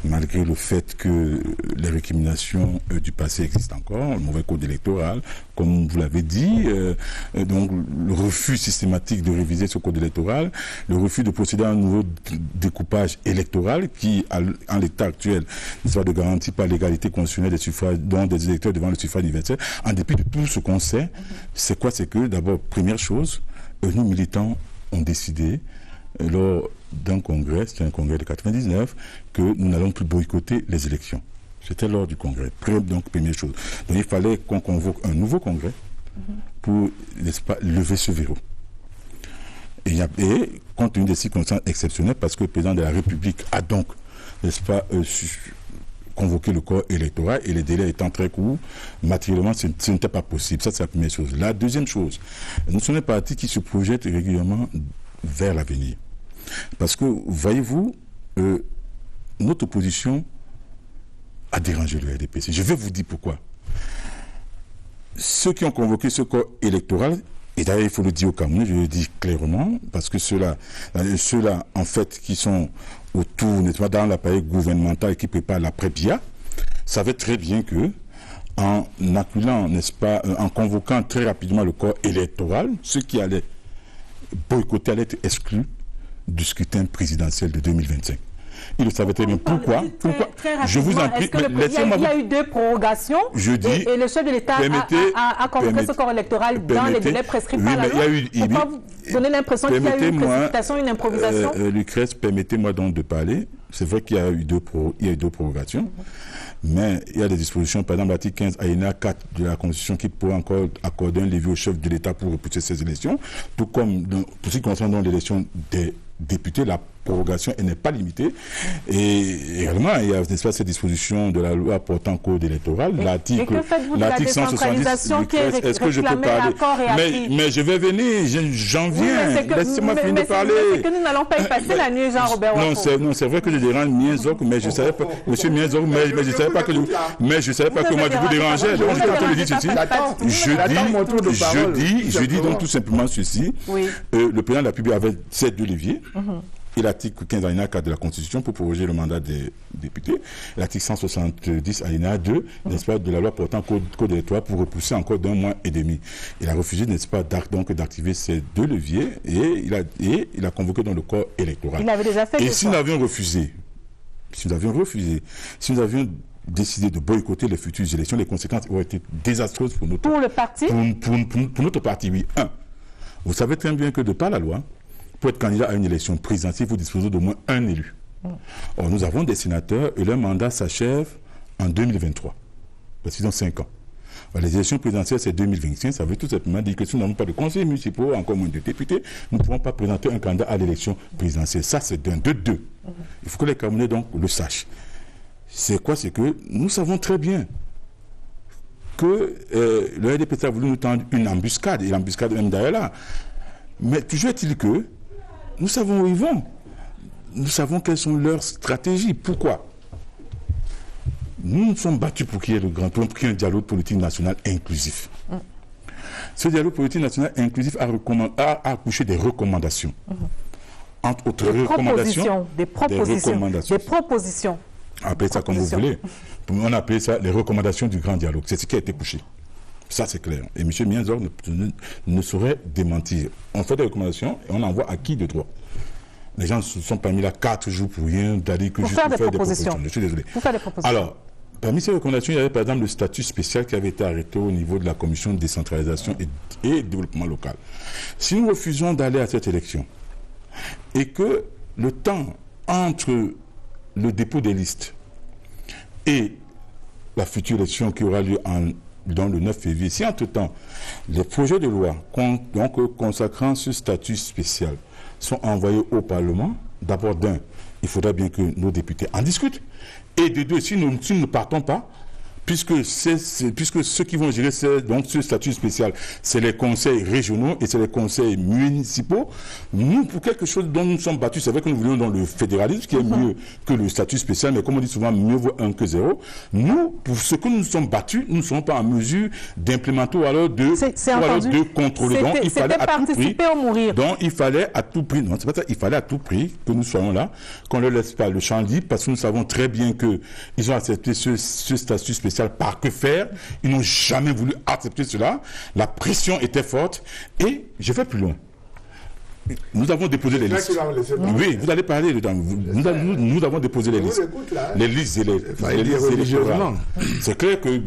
malgré le fait que les récriminations du passé existent encore, le mauvais code électoral, comme vous l'avez dit, donc le refus systématique de réviser ce code électoral, le refus de procéder à un nouveau découpage électoral qui, en l'état actuel, ne soit de garantie par l'égalité constitutionnelle des suffrages, donc des électeurs devant le suffrage universel, en dépit de tout ce qu'on sait. C'est quoi? C'est que, d'abord, première chose, nous militants ont décidé, lors d'un congrès, c'était un congrès de 99, que nous n'allons plus boycotter les élections. C'était lors du congrès. Donc, première chose. Donc, il fallait qu'on convoque un nouveau congrès pour, n'est-ce pas, lever ce verrou. Et compte tenu des circonstances exceptionnelles, parce que le président de la République a donc, n'est-ce pas, convoqué le corps électoral et les délais étant très courts, matériellement, ce n'était pas possible. Ça, c'est la première chose. La deuxième chose, nous sommes un parti qui se projette régulièrement vers l'avenir. Parce que, voyez-vous, notre opposition a dérangé le RDPC. Je vais vous dire pourquoi. Ceux qui ont convoqué ce corps électoral, et d'ailleurs il faut le dire au Cameroun, je le dis clairement, parce que ceux-là, en fait, qui sont autour, n'est-ce pas, dans l'appareil gouvernemental et qui préparent l'après-BIA, savaient très bien que, en acculant, n'est-ce pas, en convoquant très rapidement le corps électoral, ceux qui allaient boycotter allaient être exclus du scrutin présidentiel de 2025. Il le savait très bien. Pourquoi Je vous en prie, laissez-moi. Il y a eu 2 prorogations et le chef de l'État a convoqué ce corps électoral dans les délais prescrits par la loi. Pourquoi vous donnez l'impression qu'il y a eu une précipitation, une improvisation? Lucrèce, permettez-moi donc de parler. C'est vrai qu'il y a eu 2 prorogations, mais il y a des dispositions, par exemple l'article 15 alinéa 4 de la Constitution qui pourrait encore accorder un levier au chef de l'État pour repousser ces élections, tout comme pour ce qui concerne l'élection des députés, la prorogation n'est pas limitée. Et également, il y a cette disposition de la loi portant code électoral, l'article 170. Est-ce que je peux parler? Mais je vais venir, j'en viens. Laissez-moi finir de parler. C'est que nous n'allons pas y passer la nuit, Jean-Robert Wafo. Non, c'est vrai que je dérange Mienzok, mais je ne savais pas, monsieur Mienzok, mais je ne savais pas que moi je vous dérangeais. Donc je suis en train de dire ceci. Je dis donc tout simplement ceci. Le président de la République avait ces 2 leviers. Et l'article 15 alinéa 4 de la Constitution pour proroger le mandat des députés, l'article 170 alinéa 2, n'est-ce pas, de la loi portant code électoral pour repousser encore d'1 mois et demi. Il a refusé, n'est-ce pas, d'activer ces 2 leviers et il a convoqué dans le corps électoral. Il avait déjà fait. Et si nous avions refusé, si nous avions décidé de boycotter les futures élections, les conséquences auraient été désastreuses pour notre parti. Pour notre parti, oui. Vous savez très bien que de par la loi, pour être candidat à une élection présidentielle, vous disposez d'au moins 1 élu. Or, nous avons des sénateurs et leur mandat s'achève en 2023. Parce qu'ils ont 5 ans. Alors, les élections présidentielles, c'est 2025. Ça veut tout simplement dire que si nous n'avons pas de conseillers municipaux, encore moins de députés, nous ne pourrons pas présenter un candidat à l'élection présidentielle. Ça, c'est d'un. De 2. Il faut que les Camerounais, donc, le sachent. C'est quoi? C'est que nous savons très bien que le RDPC a voulu nous tendre une embuscade, et l'embuscade même d'ailleurs là. Mais toujours est-il que nous savons où ils vont. Nous savons quelles sont leurs stratégies. Pourquoi? Nous nous sommes battus pour qu'il y ait pour qu'il y ait un dialogue politique national inclusif. Ce dialogue politique national inclusif a accouché des recommandations. Entre autres recommandations. Des propositions. Appelez ça comme vous voulez. On appelle ça les recommandations du grand dialogue. C'est ce qui a été couché. Ça, c'est clair. Et M. Mienzor ne saurait démentir. On fait des recommandations et on envoie à qui de droit? Les gens se sont pas mis là 4 jours pour rien, d'aller que juste pour faire des propositions. Je suis désolé. Pour faire des propositions. Alors, parmi ces recommandations, il y avait par exemple le statut spécial qui avait été arrêté au niveau de la commission de décentralisation et développement local. Si nous refusons d'aller à cette élection et que le temps entre le dépôt des listes et la future élection qui aura lieu dans le 9 février, si entre-temps, les projets de loi consacrant ce statut spécial sont envoyés au Parlement, d'abord il faudrait bien que nos députés en discutent. Et de deux, si nous ne partons pas, puisque ceux qui vont gérer donc ce statut spécial, c'est les conseils régionaux et c'est les conseils municipaux. Nous, pour quelque chose dont nous sommes battus, c'est vrai que nous voulons dans le fédéralisme, qui est mieux que le statut spécial, mais comme on dit souvent, mieux vaut 1 que 0. Nous, pour ce que nous nous sommes battus, nous ne sommes pas en mesure d'implémenter ou alors de contrôler. Donc, il fallait à tout prix, donc, il fallait à tout prix, non, c'est pas ça, il fallait à tout prix que nous soyons là, qu'on ne leur laisse pas le champ libre, parce que nous savons très bien qu'ils ont accepté ce statut spécial. Par que faire, ils n'ont jamais voulu accepter cela. La pression était forte et je vais plus loin. Nous avons déposé les listes. Oui, vous allez parler dedans. Nous avons déposé les listes. Les listes électorales. C'est clair que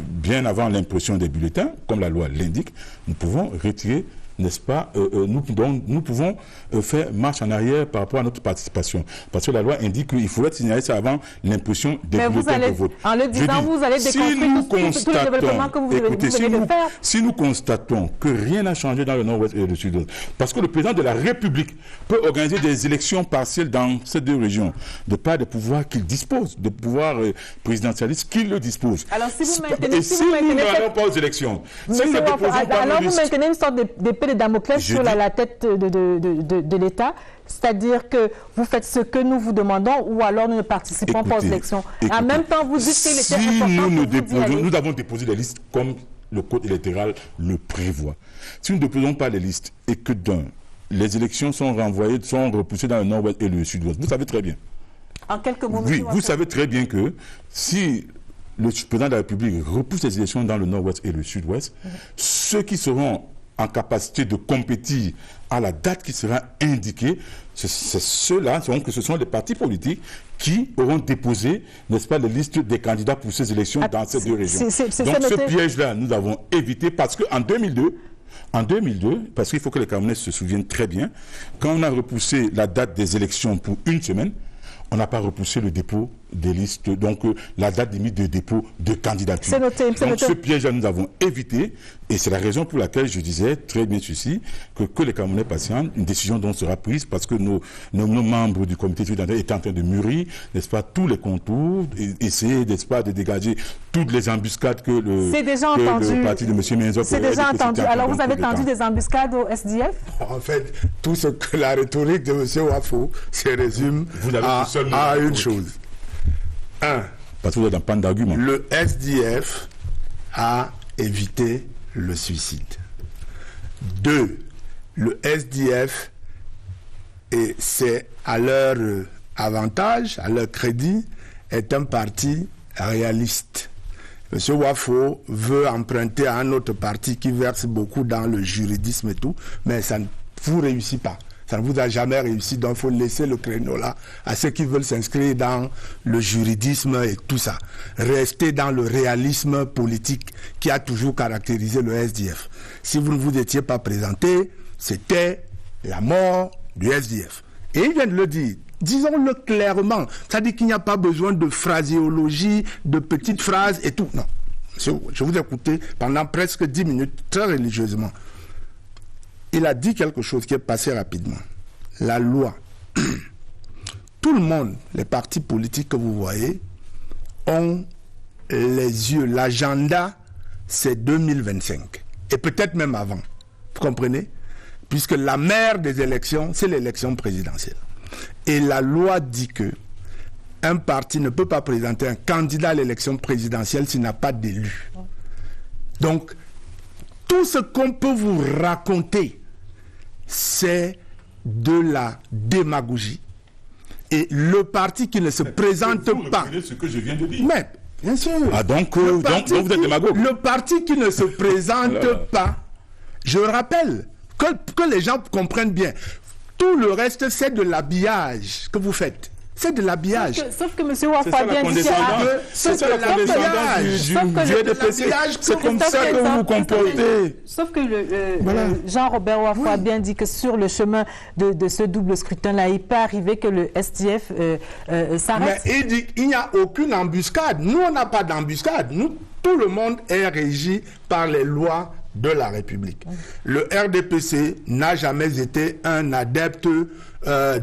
bien avant l'impression des bulletins, comme la loi l'indique, nous pouvons retirer, n'est-ce pas, nous pouvons faire marche en arrière par rapport à notre participation. Parce que la loi indique qu'il faudrait signaler ça avant l'impression des bulletins de vote. En le disant, vous allez déconstruire tous les développements que vous venez de faire. Si nous constatons que rien n'a changé dans le Nord-Ouest et le Sud-Ouest, parce que le président de la République peut organiser des élections partielles dans ces deux régions, de par des pouvoirs qu'il dispose, de pouvoirs présidentialistes qu'il le dispose. Alors si vous maintenez... Et si nous n'allons pas aux élections, alors vous maintenez une sorte d'épée de Damoclès sur la tête de l'État, c'est-à-dire que vous faites ce que nous vous demandons ou alors nous ne participons pas aux élections. En même temps, vous dites qu'il était important nous avons déposé les listes comme le code électoral le prévoit. Si nous ne déposons pas les listes et que les élections sont repoussées dans le Nord-Ouest et le Sud-Ouest, vous savez très bien. En quelques mots, oui, vous savez très bien que si le président de la République repousse les élections dans le Nord-Ouest et le Sud-Ouest, ceux qui seront en capacité de compétir à la date qui sera indiquée, c'est ceux-là, ce sont les partis politiques qui auront déposé, n'est-ce pas, les listes des candidats pour ces élections dans ces deux régions. Donc ce piège-là, nous avons évité parce qu'en 2002, parce qu'il faut que les Camerounais se souviennent très bien, quand on a repoussé la date des élections pour une semaine, on n'a pas repoussé le dépôt des listes, donc la date limite de dépôt de candidature. C'est noté. Donc ce piège-là, nous avons évité, et c'est la raison pour laquelle je disais très bien ceci, que les Camerounais patientent, une décision dont sera prise, parce que nos membres du comité étaient en train de mûrir, n'est-ce pas, tous les contours, essayer, n'est-ce pas, de dégager toutes les embuscades que le parti de M. Menzo. C'est déjà entendu. Alors vous avez tendu des embuscades au SDF? En fait, tout ce que la rhétorique de M. Wafo se résume à une chose. Parce que vous êtes en panne d'argument. Le SDF a évité le suicide. 2. Le SDF, et c'est à leur avantage, à leur crédit, est un parti réaliste. M. Wafo veut emprunter à un autre parti qui verse beaucoup dans le juridisme et tout, mais ça ne vous réussit pas. Ça ne vous a jamais réussi, donc il faut laisser le créneau là à ceux qui veulent s'inscrire dans le juridisme et tout ça. Restez dans le réalisme politique qui a toujours caractérisé le SDF. Si vous ne vous étiez pas présenté, c'était la mort du SDF. Et il vient de le dire. Disons-le clairement. Ça dit qu'il n'y a pas besoin de phraséologie, de petites phrases et tout. Non. Je vous ai écouté pendant presque 10 minutes, très religieusement. Il a dit quelque chose qui est passé rapidement. La loi. Tout le monde, les partis politiques que vous voyez, ont les yeux. L'agenda, c'est 2025. Et peut-être même avant. Vous comprenez? Puisque la mère des élections, c'est l'élection présidentielle. Et la loi dit que un parti ne peut pas présenter un candidat à l'élection présidentielle s'il n'a pas d'élu. Donc, tout ce qu'on peut vous raconter, c'est de la démagogie. Et le parti qui ne se présente pas... C'est ce que je viens de dire. Mais, bien sûr. Donc vous êtes démagogue. Le parti qui ne se présente pas, je rappelle, que les gens comprennent bien, tout le reste, c'est de l'habillage que vous faites. C'est de l'habillage. Sauf que M. Wafo a bien dit c'est ça la condescendance. C'est comme ça que vous vous comportez. Sauf que Jean-Robert Wafo a bien dit que sur le chemin de ce double scrutin-là, il peut arriver que le SDF s'arrête. Mais il dit qu'il n'y a aucune embuscade. Nous, on n'a pas d'embuscade. Nous, tout le monde est régi par les lois de la République. Le RDPC n'a jamais été un adepte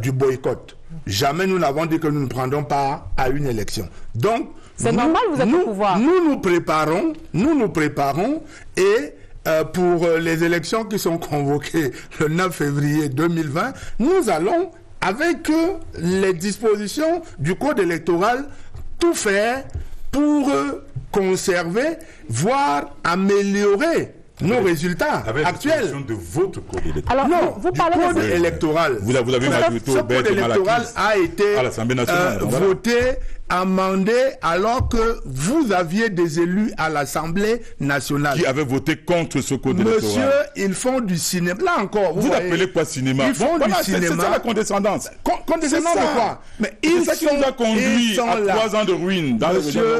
du boycott. Jamais nous n'avons dit que nous ne prendrons pas à une élection. Donc, c'est normal, vous êtes au pouvoir. Nous nous préparons et pour les élections qui sont convoquées le 9 février 2020, nous allons, avec les dispositions du code électoral, tout faire pour conserver, voire améliorer nos résultats actuels. De votre code électoral. Alors, non, vous parlez du code électoral. Vous avez ce code électoral a été à l'Assemblée nationale, voté, amendé, alors que vous aviez des élus à l'Assemblée nationale. Qui avaient voté contre ce code électoral. Monsieur, ils font du cinéma. Là encore, vous appelez quoi cinéma? Ils font du cinéma. C'est ça la condescendance. Condescendance de quoi? Mais c'est ça qui nous a conduit à 3 ans de ruine dans Monsieur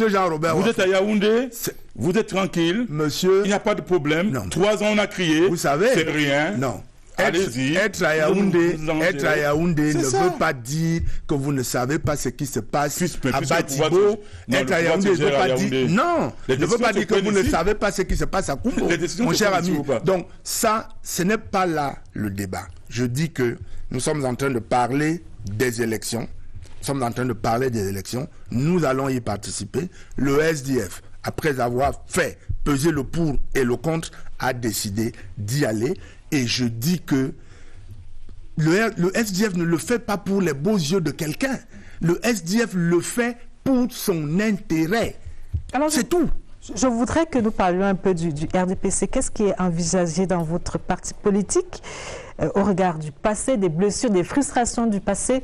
Jean-Robert. Vous êtes à Yaoundé, vous êtes tranquille, monsieur, il n'y a pas de problème. Non. 3 ans on a crié, vous savez, c'est rien. Non. Allez-y. Être à Yaoundé ne veut pas dire que vous ne savez pas ce qui se passe à Batibo. Être à Yaoundé ne veut pas dire... Non, ne veut pas dire que vous ne savez pas ce qui se passe à Koumbo, mon cher ami. Donc ça, ce n'est pas là le débat. Je dis que nous sommes en train de parler des élections. Nous allons y participer. Le SDF, après avoir fait peser le pour et le contre, a décidé d'y aller. Et je dis que le SDF ne le fait pas pour les beaux yeux de quelqu'un. Le SDF le fait pour son intérêt. C'est tout. Je voudrais que nous parlions un peu du RDPC. Qu'est-ce qui est envisagé dans votre parti politique au regard du passé, des blessures, des frustrations du passé?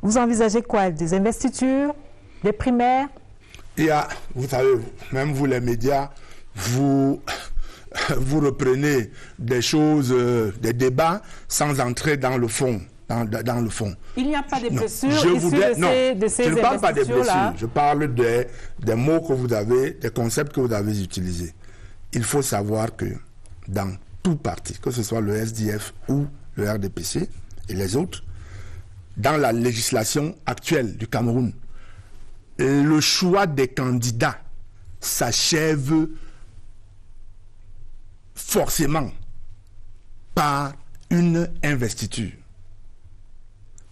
Vous envisagez quoi? Des investitures? Des primaires? Vous savez, même vous les médias, vous reprenez des choses, des débats sans entrer dans le fond. Dans le fond. Il n'y a pas de blessures de ces je ne parle pas des blessures. Là. Je parle des mots que vous avez, des concepts que vous avez utilisés. Il faut savoir que dans tout parti, que ce soit le SDF ou le RDPC et les autres, dans la législation actuelle du Cameroun, le choix des candidats s'achève forcément par une investiture.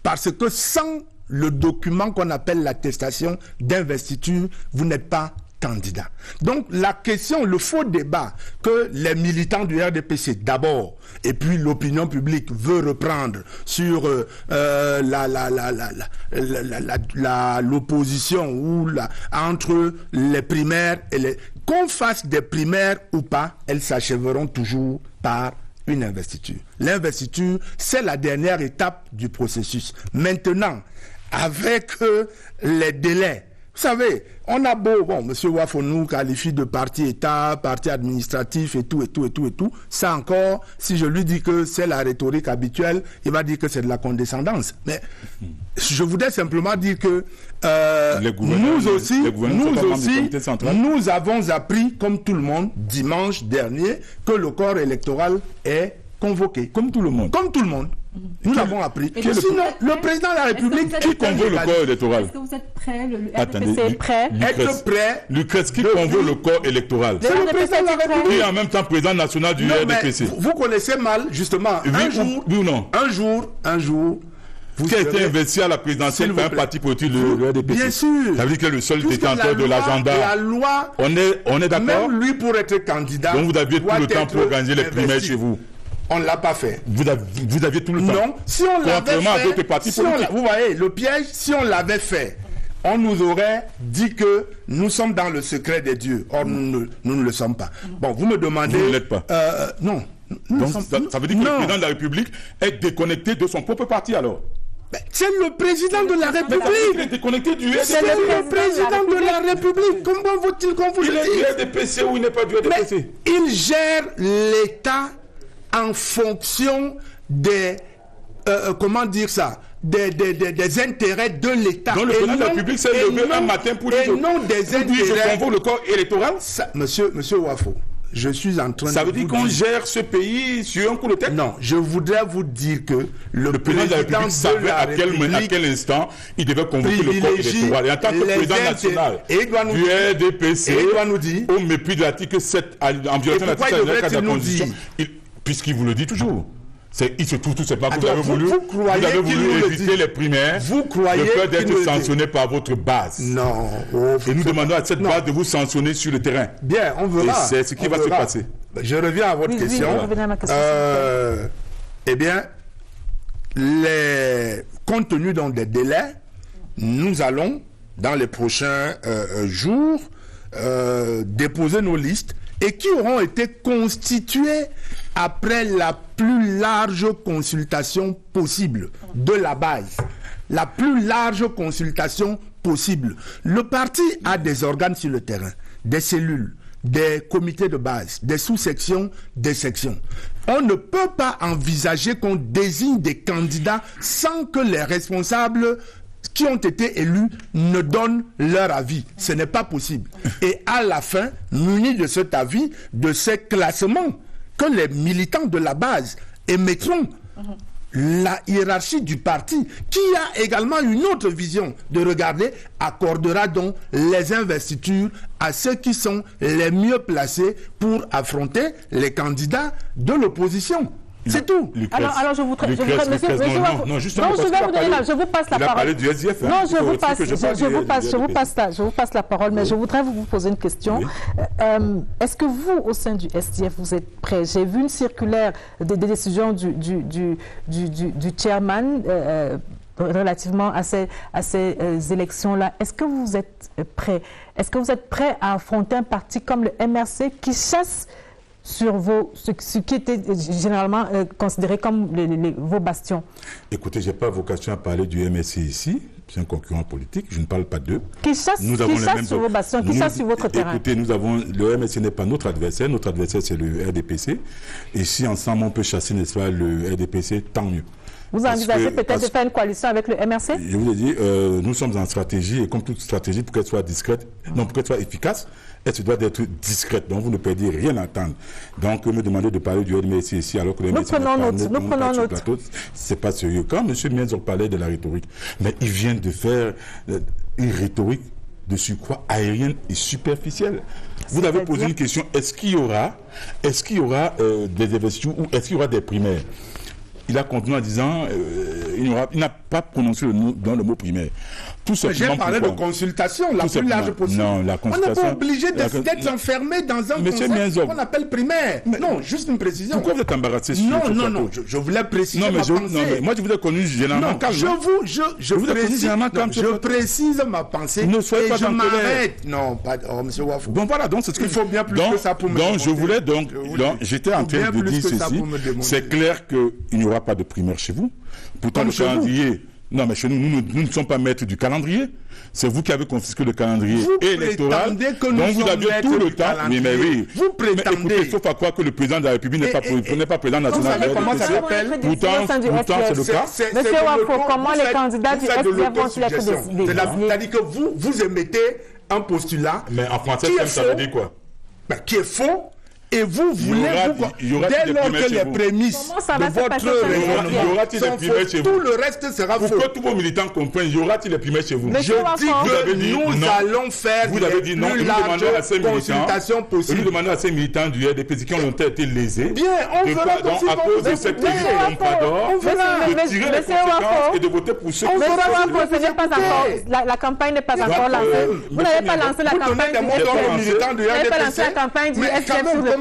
Parce que sans le document qu'on appelle l'attestation d'investiture, vous n'êtes pas candidat. Donc la question, le faux débat que les militants du RDPC d'abord, et puis l'opinion publique veut reprendre sur l'opposition ou entre les primaires et les... Qu'on fasse des primaires ou pas, elles s'achèveront toujours par une investiture. L'investiture, c'est la dernière étape du processus. Maintenant, avec les délais, vous savez, on a beau, M. Wafo nous qualifie de parti-État, parti administratif et tout. Ça encore, si je lui dis que c'est la rhétorique habituelle, il va dire que c'est de la condescendance. Mais je voudrais simplement dire que nous aussi, nous avons appris, comme tout le monde, dimanche dernier, que le corps électoral est convoqué. Comme tout le monde. Nous l'avons appris. Sinon, le président de la République qui convoque le corps électoral. Est-ce que vous êtes prêt? Le RDPC est prêt? Être prêt. Lucas qui convoque le corps électoral. C'est le président de la République. Qui est en même temps président national du RDPC. Vous connaissez mal, justement. Oui ou non? Un jour. Qui a été investi à la présidentielle par un parti politique, le RDPC. Bien sûr. Ça veut dire que le seul détenteur de l'agenda. La loi. On est d'accord? Même lui, pour être candidat. Donc vous aviez tout le temps pour organiser les primaires chez vous. On ne l'a pas fait. Vous aviez tout le temps. Non, si on l'avait fait, à d'autres partis politiques. Vous voyez, le piège, si on l'avait fait, on nous aurait dit que nous sommes dans le secret des dieux. Or, nous ne le sommes pas. Bon, vous me demandez... Vous ne l'êtes pas. Non. Donc, ça veut dire que le président de la République est déconnecté de son propre parti, alors? C'est le président de la République. Il est déconnecté du RDPC. C'est le président de la République. Comment vaut-il qu'on vous le dise? Il est du RDPC ou il n'est pas du RDPC? Il gère l'État en fonction des comment dire ça, des intérêts de l'État. Donc le président de la République s'est levé un matin pour dire non des intérêts. Je convoque le corps électoral. Monsieur Wafo, je suis en train de... Ça veut dire qu'on gère ce pays sur un coup de tête? Non, je voudrais vous dire que le président de la République savait à quel instant il devait convoquer le corps électoral. Et en tant que président national du RDPC, au mépris de l'article 7, en violation de l'article 7 de la Constitution, puisqu'il vous le dit toujours. Il se trouve tout simplement que vous avez voulu éviter les primaires, le fait d'être sanctionné par votre base. Non. Et nous demandons à cette base de vous sanctionner sur le terrain. Bien, on verra. Et c'est ce qui va se passer. Je reviens à votre question. Oui, revenez à ma question. Eh bien, compte tenu donc des délais, nous allons, dans les prochains jours, déposer nos listes et qui auront été constituées après la plus large consultation possible de la base. La plus large consultation possible. Le parti a des organes sur le terrain, des cellules, des comités de base, des sous-sections, des sections. On ne peut pas envisager qu'on désigne des candidats sans que les responsables qui ont été élus ne donnent leur avis. Ce n'est pas possible. Et à la fin, munis de cet avis, de ces classements que les militants de la base émettront, la hiérarchie du parti, qui a également une autre vision de regarder, accordera donc les investitures à ceux qui sont les mieux placés pour affronter les candidats de l'opposition. C'est tout. Alors je vous passe la parole. Il a parlé du SDF. Non, je vous passe la parole, mais je voudrais vous poser une question. Oui. Est-ce que vous, au sein du SDF, vous êtes prêts? J'ai vu une circulaire des décisions du chairman relativement à ces élections-là. Est-ce que vous êtes prêts? Est-ce que vous êtes prêts à affronter un parti comme le MRC qui chasse sur ce qui était généralement considéré comme vos bastions? Écoutez, je n'ai pas vocation à parler du MSC ici. C'est un concurrent politique, je ne parle pas d'eux. Qui chasse sur vos bastions, qui chasse sur votre terrain. Écoutez, le MSC n'est pas notre adversaire c'est le RDPC. Et si ensemble on peut chasser, n'est-ce pas, le RDPC, tant mieux. Vous envisagez peut-être de faire une coalition avec le MRC? Je vous ai dit, nous sommes en stratégie, et comme toute stratégie, pour qu'elle soit discrète, non, pour qu'elle soit efficace, elle se doit d'être discrète. Donc vous ne perdez rien à attendre. Donc me demander de parler du MRC ici, alors que le MRC nous prenons note. C'est pas sérieux. Quand M. Mienzor parlait de la rhétorique, mais il vient de faire une rhétorique de surcroît aérienne et superficielle. Vous avez posé une question, est-ce qu'il y aura des investitures ou est-ce qu'il y aura des primaires? Il a continué en disant il n'a pas prononcé le mot primaire. J'ai parlé de consultation, la plus large possible. Non, la consultation. On n'est pas obligé d'être enfermé dans un concept qu'on appelle primaire. Non, juste une précision. Pourquoi vous êtes embarrassé? Non, je voulais préciser ma pensée. Non, mais moi je vous ai connu généralement calme. Je précise ma pensée. Ne soyez pas en colère. Non, pas monsieur Wafo. Bon voilà, donc c'est ce qu'il faut bien plus que ça pour me démontrer. Donc je voulais j'étais en train de dire ceci. C'est clair qu'il n'y aura pas de primaire chez vous. Pourtant le calendrier. Non, mais chez nous ne sommes pas maîtres du calendrier. C'est vous qui avez confisqué le calendrier électoral. Donc vous aviez tout le temps. Oui. Vous prétendez. Mais écoutez, sauf à quoi que le président de la République n'est pas président national. Vous savez comment ça s'appelle? Pourtant, c'est le cas. Monsieur Wafo, comment les candidats du SDF vont-ils être désignés? C'est-à-dire que vous émettez un postulat. Mais en français, ça veut dire quoi? Qui est faux. Et vous voulez, dès lors que les prémices de votre raisonnement sont fausses, tout le reste sera faux. Pour que tous vos militants comprennent, y aura-t-il des primaires chez vous? Je dis que nous allons faire vous avez dit non, et nous demandons à ces consultations possibles. Nous demandons à ces militants du RDP qui ont été lésés. Bien, on verra donc à cause de cette émission Comprador, de tirer les conséquences et de voter pour ceux qui sont la campagne n'est pas encore lancée. Vous n'avez pas lancé la campagne du SDF sur le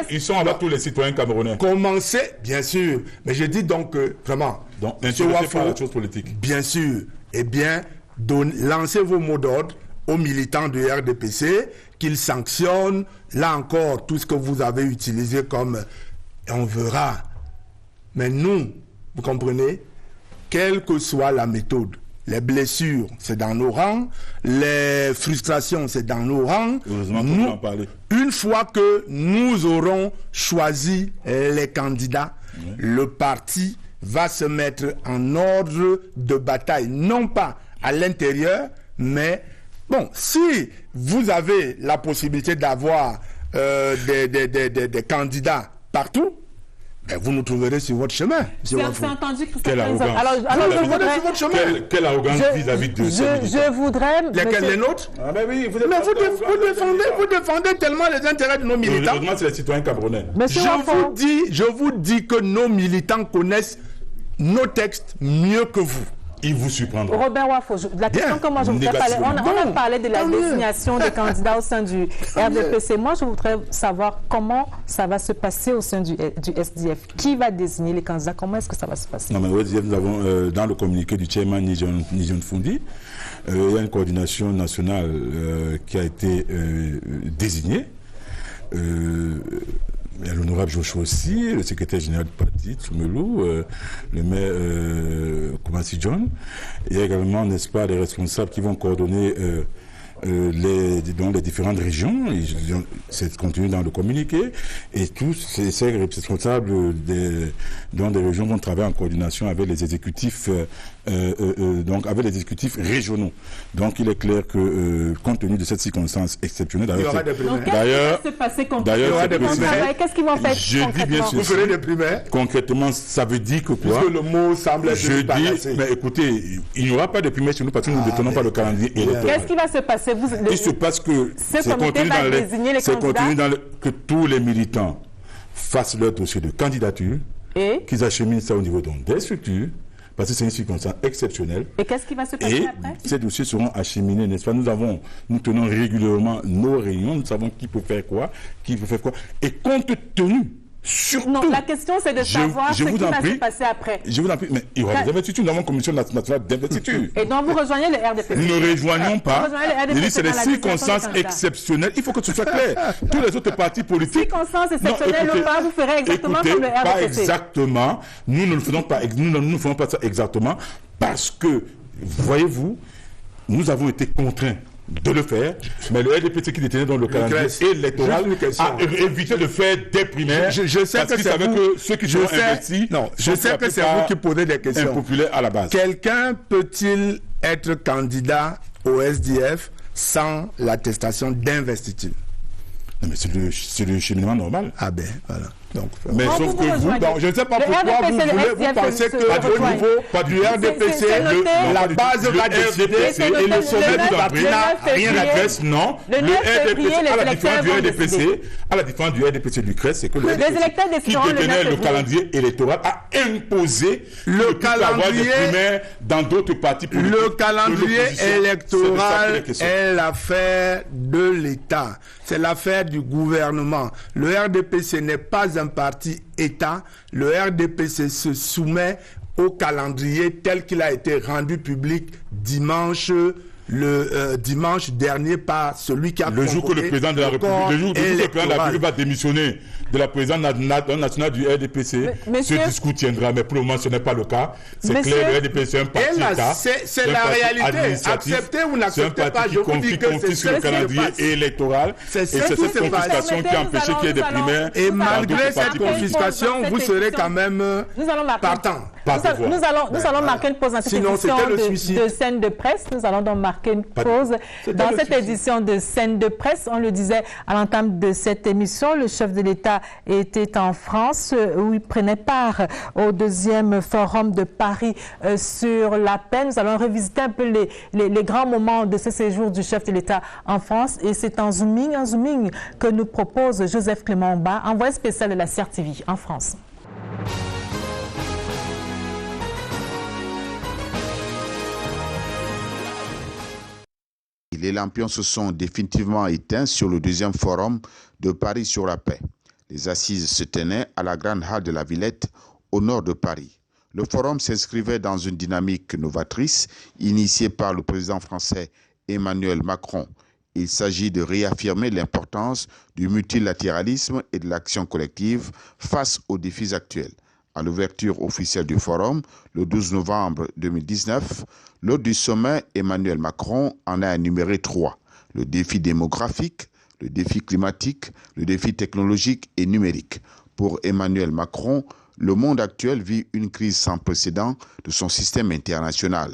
ils sont avec tous les citoyens camerounais. Commencez, bien sûr. Mais je dis donc vraiment. Donc, intéressez par la chose politique. Bien sûr. Eh bien, lancez vos mots d'ordre aux militants du RDPC, qu'ils sanctionnent, là encore, tout ce que vous avez utilisé comme. Et on verra. Mais nous, vous comprenez, quelle que soit la méthode, les blessures, c'est dans nos rangs. Les frustrations, c'est dans nos rangs. Heureusement en parler. Une fois que nous aurons choisi les candidats, le parti va se mettre en ordre de bataille. Non pas à l'intérieur, mais bon, si vous avez la possibilité d'avoir des candidats partout, mais vous nous trouverez sur votre chemin. C'est entendu, quelle arrogance. Alors je voudrais... Quelle arrogance vis-à-vis de je voudrais... Les nôtres? Oui, vous défendez tellement les intérêts de nos militants. C'est les citoyens camerounais. Je vous dis que nos militants connaissent nos textes mieux que vous. Il vous surprendra. Robert Wafo, la question que moi je voudrais parler, on a parlé de la désignation des candidats au sein du RDPC. Moi, je voudrais savoir comment ça va se passer au sein du SDF. Qui va désigner les candidats? Comment est-ce que ça va se passer? Non, mais au SDF, nous avons, dans le communiqué du chairman Nijon Fundi, il y a une coordination nationale qui a été désignée. Il y a l'honorable Joshua aussi, le secrétaire général du parti, Tsumelou, le maire Koumassi John. Il y a également, n'est-ce pas, les responsables qui vont coordonner les différentes régions. C'est contenu dans le communiqué. Et tous ces responsables des régions vont travailler en coordination avec les exécutifs, donc avec les exécutifs régionaux. Donc il est clair que compte tenu de cette circonstance exceptionnelle, d'ailleurs, qu'est-ce qu'ils vont faire? Je dis bien sûr. Vous ferez des primaires. Concrètement, ça veut dire que quoi? Parce que le mot semble être mais écoutez, il n'y aura pas de primaires chez nous parce que nous ne détenons pas le calendrier électoral. Qu'est-ce qui va se passer? Il se passe que c'est contenu dans que tous les militants fassent leur dossier de candidature et qu'ils acheminent ça au niveau des structures, parce que c'est une circonstance exceptionnelle. Et qu'est-ce qui va se passer après? Ces dossiers seront acheminés, n'est-ce pas? Nous tenons régulièrement nos réunions, nous savons qui peut faire quoi, et compte tenu. Surtout, non, la question c'est de savoir ce qui va se passer après. Je vous en prie, mais il y aura des investitures, nous avons une commission nationale d'investiture. Et donc vous rejoignez le RDPC? Nous ne rejoignons pas. C'est des circonstances exceptionnelles. Il faut que ce soit clair. Tous les autres partis politiques. Circonstances exceptionnelles ou pas, vous ferez exactement comme le RDPC. Pas exactement. Nous ne le faisons pas. Nous ne faisons pas ça exactement parce que, voyez-vous, nous avons été contraints de le faire, mais le RDPC qui détenait dans le calendrier électoral a évité de faire des primaires. Je sais que c'est vous. Que ceux qui sont investis. Non, je sais que c'est vous qui posez des questions. Impopulaires à la base. Quelqu'un peut-il être candidat au SDF sans l'attestation d'investiture? Non, mais c'est le cheminement normal. Ah ben, voilà. Donc, mais sauf que vous, je ne sais pas pourquoi vous pensez que au niveau du RDPC, la base va décider et le sommet du parti n'a rien à faire. Non, le RDPC, à la différence du RDPC du CRES, c'est que le RDPC qui détenait le calendrier électoral a imposé le calendrier dans d'autres partis politiques. Le calendrier électoral est l'affaire de l'État. C'est l'affaire du gouvernement. Le RDPC n'est pas un parti État. Le RDPC se soumet au calendrier tel qu'il a été rendu public dimanche dernier par celui qui a le jour que le président de la République va démissionner de la présidence nationale du RDPC, ce discours tiendra, mais pour le moment ce n'est pas le cas. C'est clair, le RDPC c'est un parti État. C'est la réalité. Acceptez ou n'acceptez pas, je vous dis que c'est ce le calendrier électoral. C'est cette confiscation qui a empêché qu'il y ait des primaires. Et malgré cette confiscation, vous serez quand même partant. Nous allons marquer une pause dans cette édition de scène de presse. Nous allons donc marquer une pause dans cette édition de scène de presse. On le disait à l'entame de cette émission, le chef de l'État était en France où il prenait part au 2e forum de Paris sur la paix. Nous allons revisiter un peu les grands moments de ce séjour du chef de l'État en France et c'est un zooming que nous propose Joseph Clément Omba, envoyé spécial de la CRTV en France. Les lampions se sont définitivement éteints sur le 2e forum de Paris sur la paix. Les assises se tenaient à la grande halle de la Villette, au nord de Paris. Le forum s'inscrivait dans une dynamique novatrice initiée par le président français Emmanuel Macron. Il s'agit de réaffirmer l'importance du multilatéralisme et de l'action collective face aux défis actuels. À l'ouverture officielle du forum, le 12 novembre 2019, lors du sommet, Emmanuel Macron en a énuméré 3. Le défi démographique, le défi climatique, le défi technologique et numérique. Pour Emmanuel Macron, le monde actuel vit une crise sans précédent de son système international.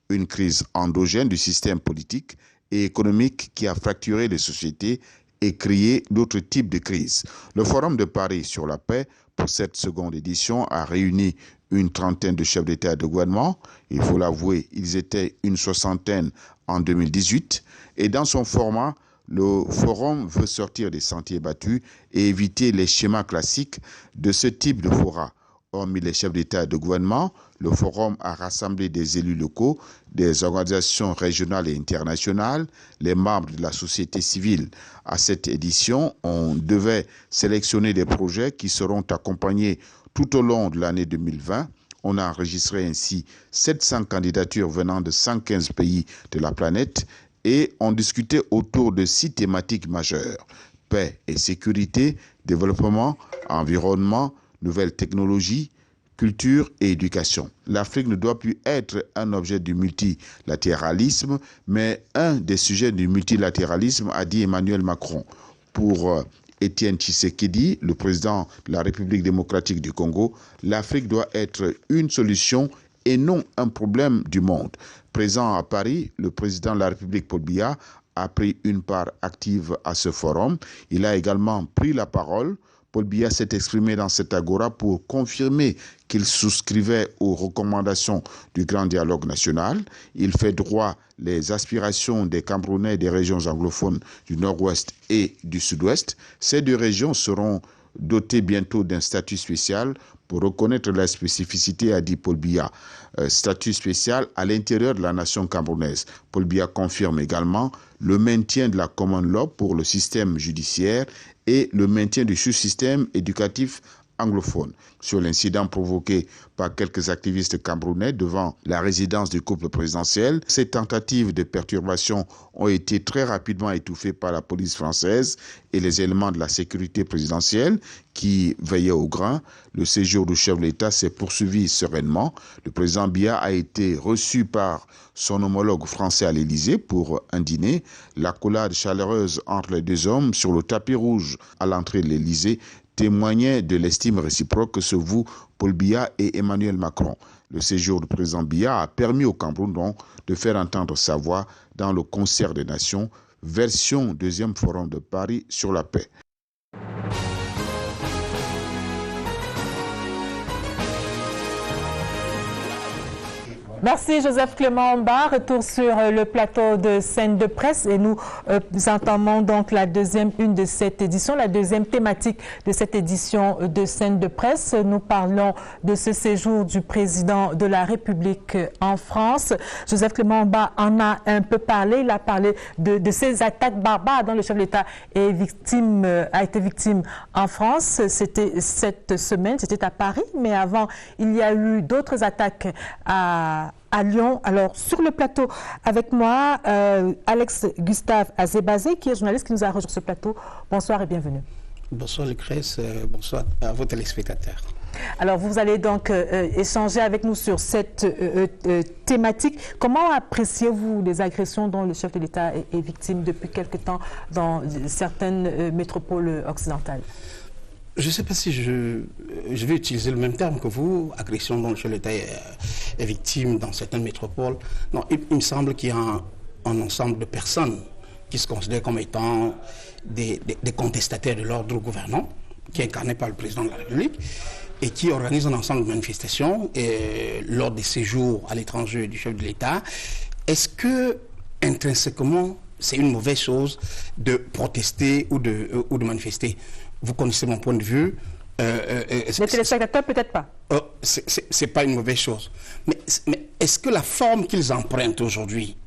Une crise endogène du système politique et économique qui a fracturé les sociétés et créer d'autres types de crises. Le Forum de Paris sur la paix, pour cette seconde édition, a réuni une trentaine de chefs d'État et de gouvernement. Il faut l'avouer, ils étaient une soixantaine en 2018. Et dans son format, le forum veut sortir des sentiers battus et éviter les schémas classiques de ce type de fora. Hormis les chefs d'État et de gouvernement, le forum a rassemblé des élus locaux, des organisations régionales et internationales, les membres de la société civile. À cette édition, on devait sélectionner des projets qui seront accompagnés tout au long de l'année 2020. On a enregistré ainsi 700 candidatures venant de 115 pays de la planète et on discutait autour de 6 thématiques majeures: paix et sécurité, développement, environnement, nouvelles technologies, culture et éducation. L'Afrique ne doit plus être un objet du multilatéralisme, mais un des sujets du multilatéralisme, a dit Emmanuel Macron. Pour Étienne Tshisekedi, le président de la République démocratique du Congo, l'Afrique doit être une solution et non un problème du monde. Présent à Paris, le président de la République, Paul Biya, a pris une part active à ce forum. Il a également pris la parole. Paul Biya s'est exprimé dans cet agora pour confirmer qu'il souscrivait aux recommandations du Grand Dialogue national. Il fait droit les aspirations des Camerounais des régions anglophones du Nord-Ouest et du Sud-Ouest. Ces 2 régions seront dotées bientôt d'un statut spécial pour reconnaître la spécificité, a dit Paul Biya. Statut spécial à l'intérieur de la nation camerounaise. Paul Biya confirme également le maintien de la common law pour le système judiciaire et le maintien du sous-système éducatif anglophone. Sur l'incident provoqué par quelques activistes camerounais devant la résidence du couple présidentiel, ces tentatives de perturbation ont été très rapidement étouffées par la police française et les éléments de la sécurité présidentielle qui veillaient au grain. Le séjour du chef de l'État s'est poursuivi sereinement. Le président Biya a été reçu par son homologue français à l'Élysée pour un dîner. L'accolade chaleureuse entre les 2 hommes sur le tapis rouge à l'entrée de l'Élysée témoignait de l'estime réciproque que se vouent Paul Biya et Emmanuel Macron. Le séjour du président Biya a permis au Cameroun donc de faire entendre sa voix dans le concert des nations, version 2e forum de Paris sur la paix. Merci Joseph Clément Mba. Retour sur le plateau de Scène de Presse et nous entamons donc la deuxième une de cette édition, la deuxième thématique de cette édition de Scène de Presse. Nous parlons de ce séjour du président de la République en France. Joseph Clément Mba en a un peu parlé. Il a parlé de ces attaques barbares dont le chef de l'État a été victime en France. C'était cette semaine, c'était à Paris, mais avant, il y a eu d'autres attaques à Lyon. Alors, sur le plateau, avec moi, Alex Gustave Azebazé, qui est journaliste qui nous a rejoint sur ce plateau. Bonsoir et bienvenue. Bonsoir Lucrèce, bonsoir à vos téléspectateurs. Alors, vous allez donc échanger avec nous sur cette thématique. Comment appréciez-vous les agressions dont le chef de l'État est victime depuis quelque temps dans certaines métropoles occidentales? Je ne sais pas si je vais utiliser le même terme que vous, agression dont le chef de l'État est victime dans certaines métropoles. Non, il me semble qu'il y a un ensemble de personnes qui se considèrent comme étant des contestataires de l'ordre gouvernant, qui est incarné par le président de la République, et qui organisent un ensemble de manifestations lors des séjours à l'étranger du chef de l'État. Est-ce que, intrinsèquement, c'est une mauvaise chose de protester ou de manifester? Vous connaissez mon point de vue. Les téléspectateurs, peut-être pas. C'est pas une mauvaise chose. Mais est-ce que la forme qu'ils empruntent aujourd'hui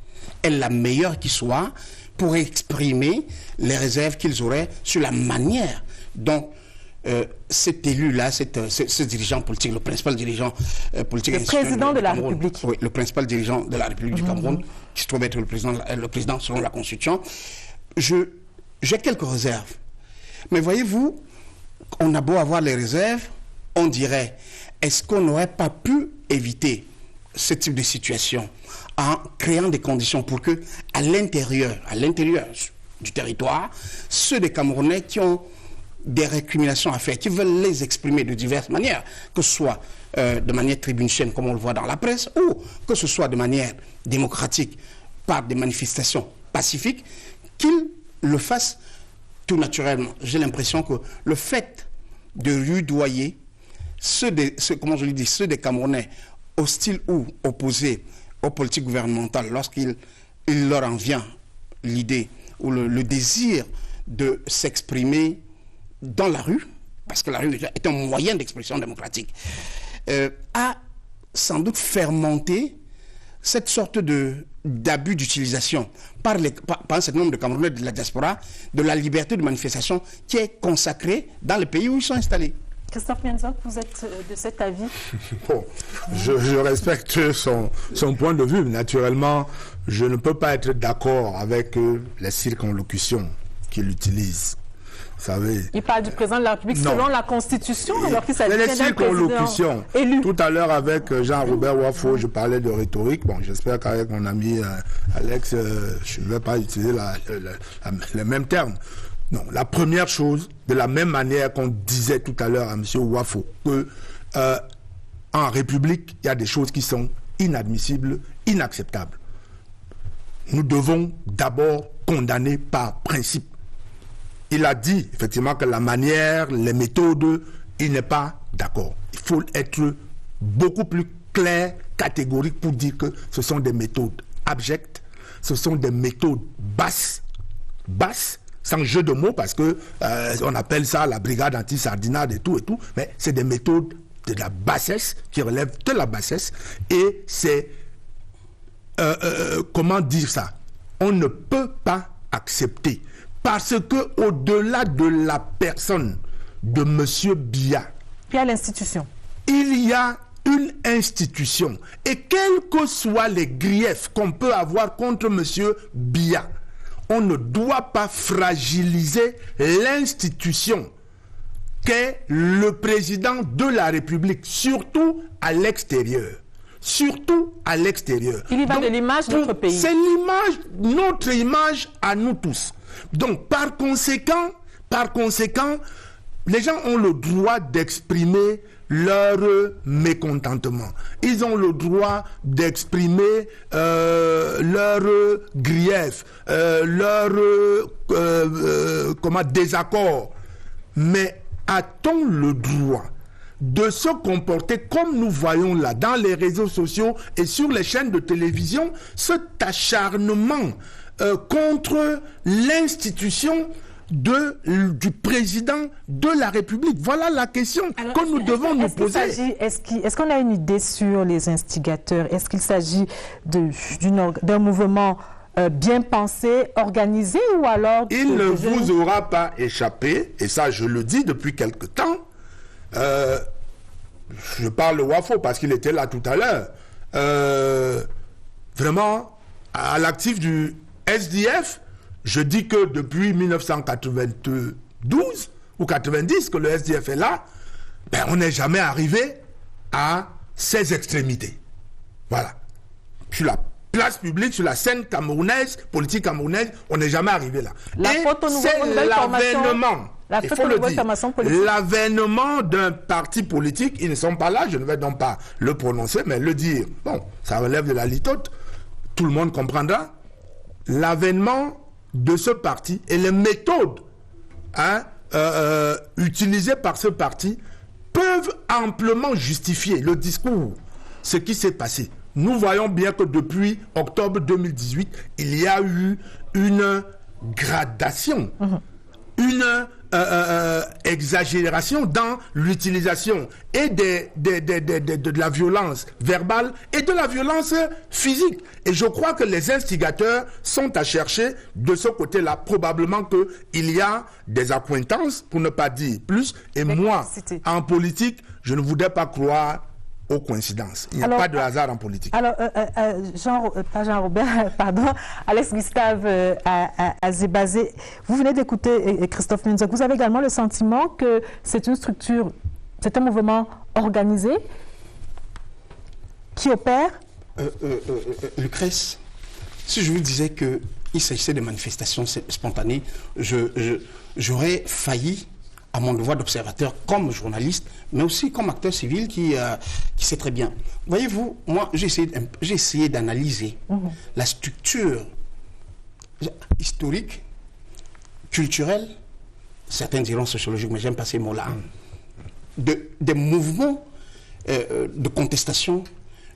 est la meilleure qui soit pour exprimer les réserves qu'ils auraient sur la manière dont cet élu-là, ce dirigeant politique, le principal dirigeant politique... Le président de la République. Oui, le principal dirigeant de la République du Cameroun, qui se trouve être le président selon la Constitution. J'ai quelques réserves. Mais voyez-vous, on a beau avoir les réserves, on dirait, est-ce qu'on n'aurait pas pu éviter ce type de situation en créant des conditions pour que, à l'intérieur du territoire, ceux des Camerounais qui ont des récriminations à faire, qui veulent les exprimer de diverses manières, que ce soit de manière tribunicienne, comme on le voit dans la presse, ou que ce soit de manière démocratique, par des manifestations pacifiques, qu'ils le fassent tout naturellement, j'ai l'impression que le fait de rudoyer ceux des Camerounais hostiles ou opposés aux politiques gouvernementales, lorsqu'il leur en vient l'idée ou le désir de s'exprimer dans la rue, parce que la rue est un moyen d'expression démocratique, a sans doute fermenté cette sorte d'abus d'utilisation par un certain nombre de Camerounais de la diaspora de la liberté de manifestation qui est consacrée dans les pays où ils sont installés. Christophe Mienzok, vous êtes de cet avis? Bon, je respecte son point de vue. Naturellement, je ne peux pas être d'accord avec les circonlocutions qu'il utilise. Vous savez, il parle du président de la République selon la Constitution, alors qu'il s'agit d'un président élu. Tout à l'heure, avec Jean-Robert Wafo, je parlais de rhétorique. Bon, j'espère qu'avec mon ami Alex, je ne vais pas utiliser les mêmes termes. Non, la première chose, de la même manière qu'on disait tout à l'heure à M. Wafo, que en République, il y a des choses qui sont inadmissibles, inacceptables. Nous devons d'abord condamner par principe. Il a dit effectivement que la manière, les méthodes, il n'est pas d'accord. Il faut être beaucoup plus clair, catégorique pour dire que ce sont des méthodes abjectes, ce sont des méthodes basses, sans jeu de mots, parce que on appelle ça la brigade anti-sardinade et tout, mais c'est des méthodes de la bassesse, qui relèvent de la bassesse, et c'est, comment dire ça, on ne peut pas accepter, parce que au-delà de la personne de M. Biya, il y a l'institution. Il y a une institution, et quels que soient les griefs qu'on peut avoir contre M. Biya, on ne doit pas fragiliser l'institution qu'est le président de la République, surtout à l'extérieur. Surtout à l'extérieur. Il y va de l'image de notre pays. C'est notre image à nous tous. Donc, par conséquent, les gens ont le droit d'exprimer leur mécontentement. Ils ont le droit d'exprimer leur grief, leur désaccord. Mais a-t-on le droit de se comporter comme nous voyons là dans les réseaux sociaux et sur les chaînes de télévision, cet acharnement contre l'institution du président de la République? Voilà la question que nous devons nous poser. Est-ce qu'on a une idée sur les instigateurs? Est-ce qu'il s'agit d'un mouvement bien pensé, organisé, ou alors... Il ne vous aura pas échappé, et ça je le dis depuis quelque temps, je parle de Wafo parce qu'il était là tout à l'heure, vraiment, à l'actif du SDF, je dis que depuis 1992 ou 90 que le SDF est là, ben on n'est jamais arrivé à ces extrémités. Voilà. Sur la place publique, sur la scène camerounaise, politique camerounaise, on n'est jamais arrivé là. Et c'est l'avènement, il faut le dire, l'avènement d'un parti politique, ils ne sont pas là, je ne vais donc pas le prononcer, mais le dire, bon, ça relève de la litote, tout le monde comprendra, l'avènement de ce parti et les méthodes utilisées par ce parti peuvent amplement justifier le discours, ce qui s'est passé. Nous voyons bien que depuis octobre 2018, il y a eu une gradation, une exagération dans l'utilisation et de la violence verbale et de la violence physique. Et je crois que les instigateurs sont à chercher de ce côté-là. Probablement qu'il y a des accointances, pour ne pas dire plus. Et moi, en politique, je ne voudrais pas croire aux coïncidences. Il n'y a pas de hasard en politique. Alors, Alex Gustave Azebazé, vous venez d'écouter Christophe Mienzok. Vous avez également le sentiment que c'est une structure, c'est un mouvement organisé qui opère? Lucrèce, si je vous disais qu'il s'agissait de manifestations spontanées, j'aurais failli à mon devoir d'observateur comme journaliste, mais aussi comme acteur civil qui sait très bien. Voyez-vous, moi, j'ai essayé d'analyser la structure historique, culturelle certains diront sociologique, mais j'aime pas ces mots-là, des mouvements de contestation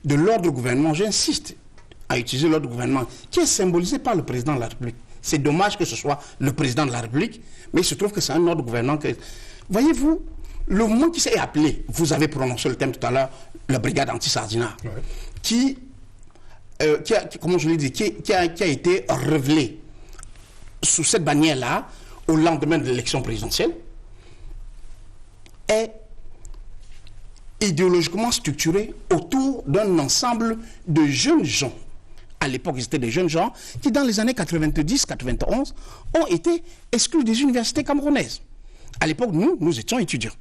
de l'ordre gouvernement. J'insiste à utiliser l'ordre gouvernement qui est symbolisé par le président de la République. C'est dommage que ce soit le président de la République, mais il se trouve que c'est un ordre gouvernement que... Voyez-vous, le moment qui s'est appelé, vous avez prononcé le thème tout à l'heure, la brigade anti-Sardina, qui comment je l'ai dit, qui a été révélé sous cette bannière-là au lendemain de l'élection présidentielle, est idéologiquement structuré autour d'un ensemble de jeunes gens. À l'époque, ils étaient des jeunes gens qui, dans les années 90-91, ont été exclus des universités camerounaises. À l'époque, nous étions étudiants.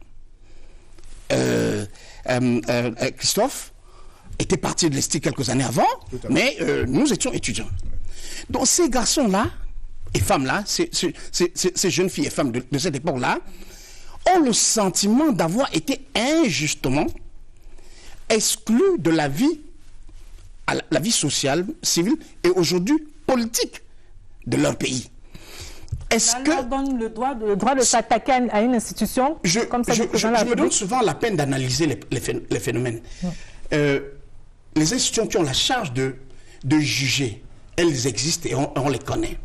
Christophe était parti de l'Esti quelques années avant, mais nous étions étudiants. Donc ces garçons-là, et femmes-là, ces jeunes filles et femmes de cette époque-là, ont le sentiment d'avoir été injustement exclus de la vie sociale, civile et aujourd'hui politique de leur pays. Est-ce que leur donne le droit de s'attaquer à une institution comme ça? Je me donne souvent la peine d'analyser les phénomènes. Les institutions qui ont la charge de juger, elles existent et on les connaît.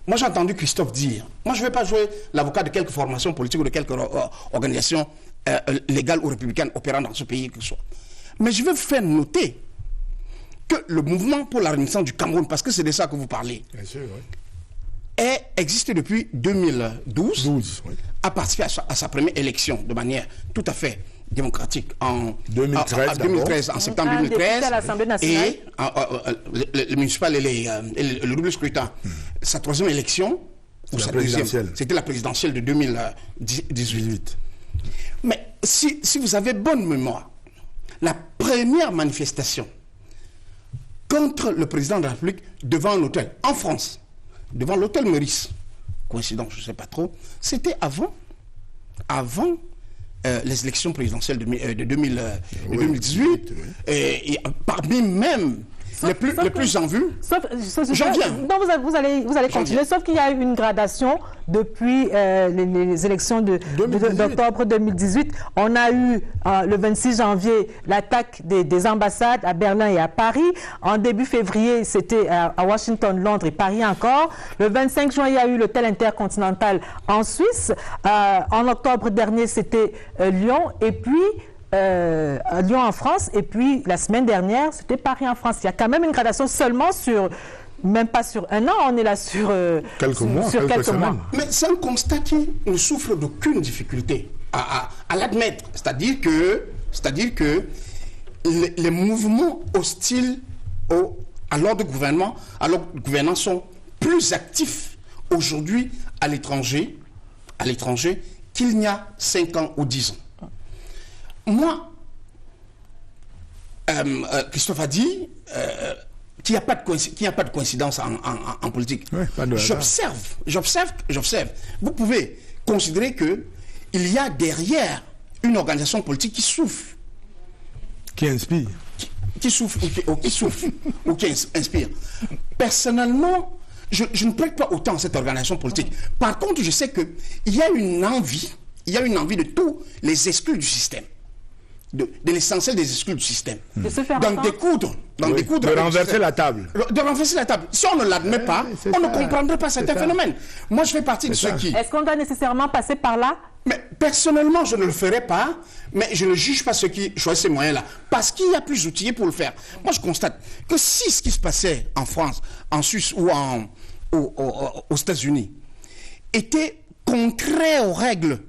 Moi, j'ai entendu Christophe dire, moi, je ne vais pas jouer l'avocat de quelques formations politiques ou de quelques organisations légales ou républicaines opérant dans ce pays que ce soit. Mais je veux vous faire noter que le mouvement pour la renaissance du Cameroun, parce que c'est de ça que vous parlez, bien sûr, existe depuis 2012, a participé à sa première élection de manière tout à fait démocratique en 2013, en septembre 2013, à l'Assemblée nationale. Et le municipal et le double scrutin. Sa troisième élection, c'était la présidentielle de 2018. Mais si vous avez bonne mémoire, la première manifestation contre le président de la République devant un hôtel, en France, devant l'hôtel Meurice, coïncidence, je ne sais pas trop, c'était avant les élections présidentielles de 2018, et parmi même les plus en vue. J'en viens. Non, vous allez continuer, sauf qu'il y a eu une gradation depuis les élections d'octobre 2018. On a eu le 26 janvier l'attaque des ambassades à Berlin et à Paris. En début février, c'était à Washington, Londres et Paris encore. Le 25 juin, il y a eu l'hôtel intercontinental en Suisse. En octobre dernier, c'était Lyon et puis Lyon en France, et puis la semaine dernière, c'était Paris en France. Il y a quand même une gradation seulement sur, même pas sur un an, on est là sur quelques mois. Mais c'est un constat qui ne souffre d'aucune difficulté à l'admettre. C'est-à-dire que les mouvements hostiles à l'ordre gouvernement sont plus actifs aujourd'hui à l'étranger qu'il n'y a 5 ans ou 10 ans. Moi, Christophe a dit qu'il n'y a pas de coïncidence en politique. Oui, j'observe. Vous pouvez considérer qu'il y a derrière une organisation politique qui souffre. Qui inspire. Qui souffre ou qui inspire. Personnellement, je ne prête pas autant à cette organisation politique. Par contre, je sais qu'il y a une envie de tous les exclus du système. De l'essentiel des exclus du système. De découdre. De renverser la table. De renverser la table. Si on ne l'admet pas, on ne comprendrait pas certains phénomènes. Moi, je fais partie de ceux qui... Est-ce qu'on doit nécessairement passer par là? Mais personnellement, je ne le ferai pas, mais je ne juge pas ceux qui choisissent ces moyens-là. Parce qu'il y a plus outillés pour le faire. Moi, je constate que si ce qui se passait en France, en Suisse ou aux États-Unis était contraire aux règles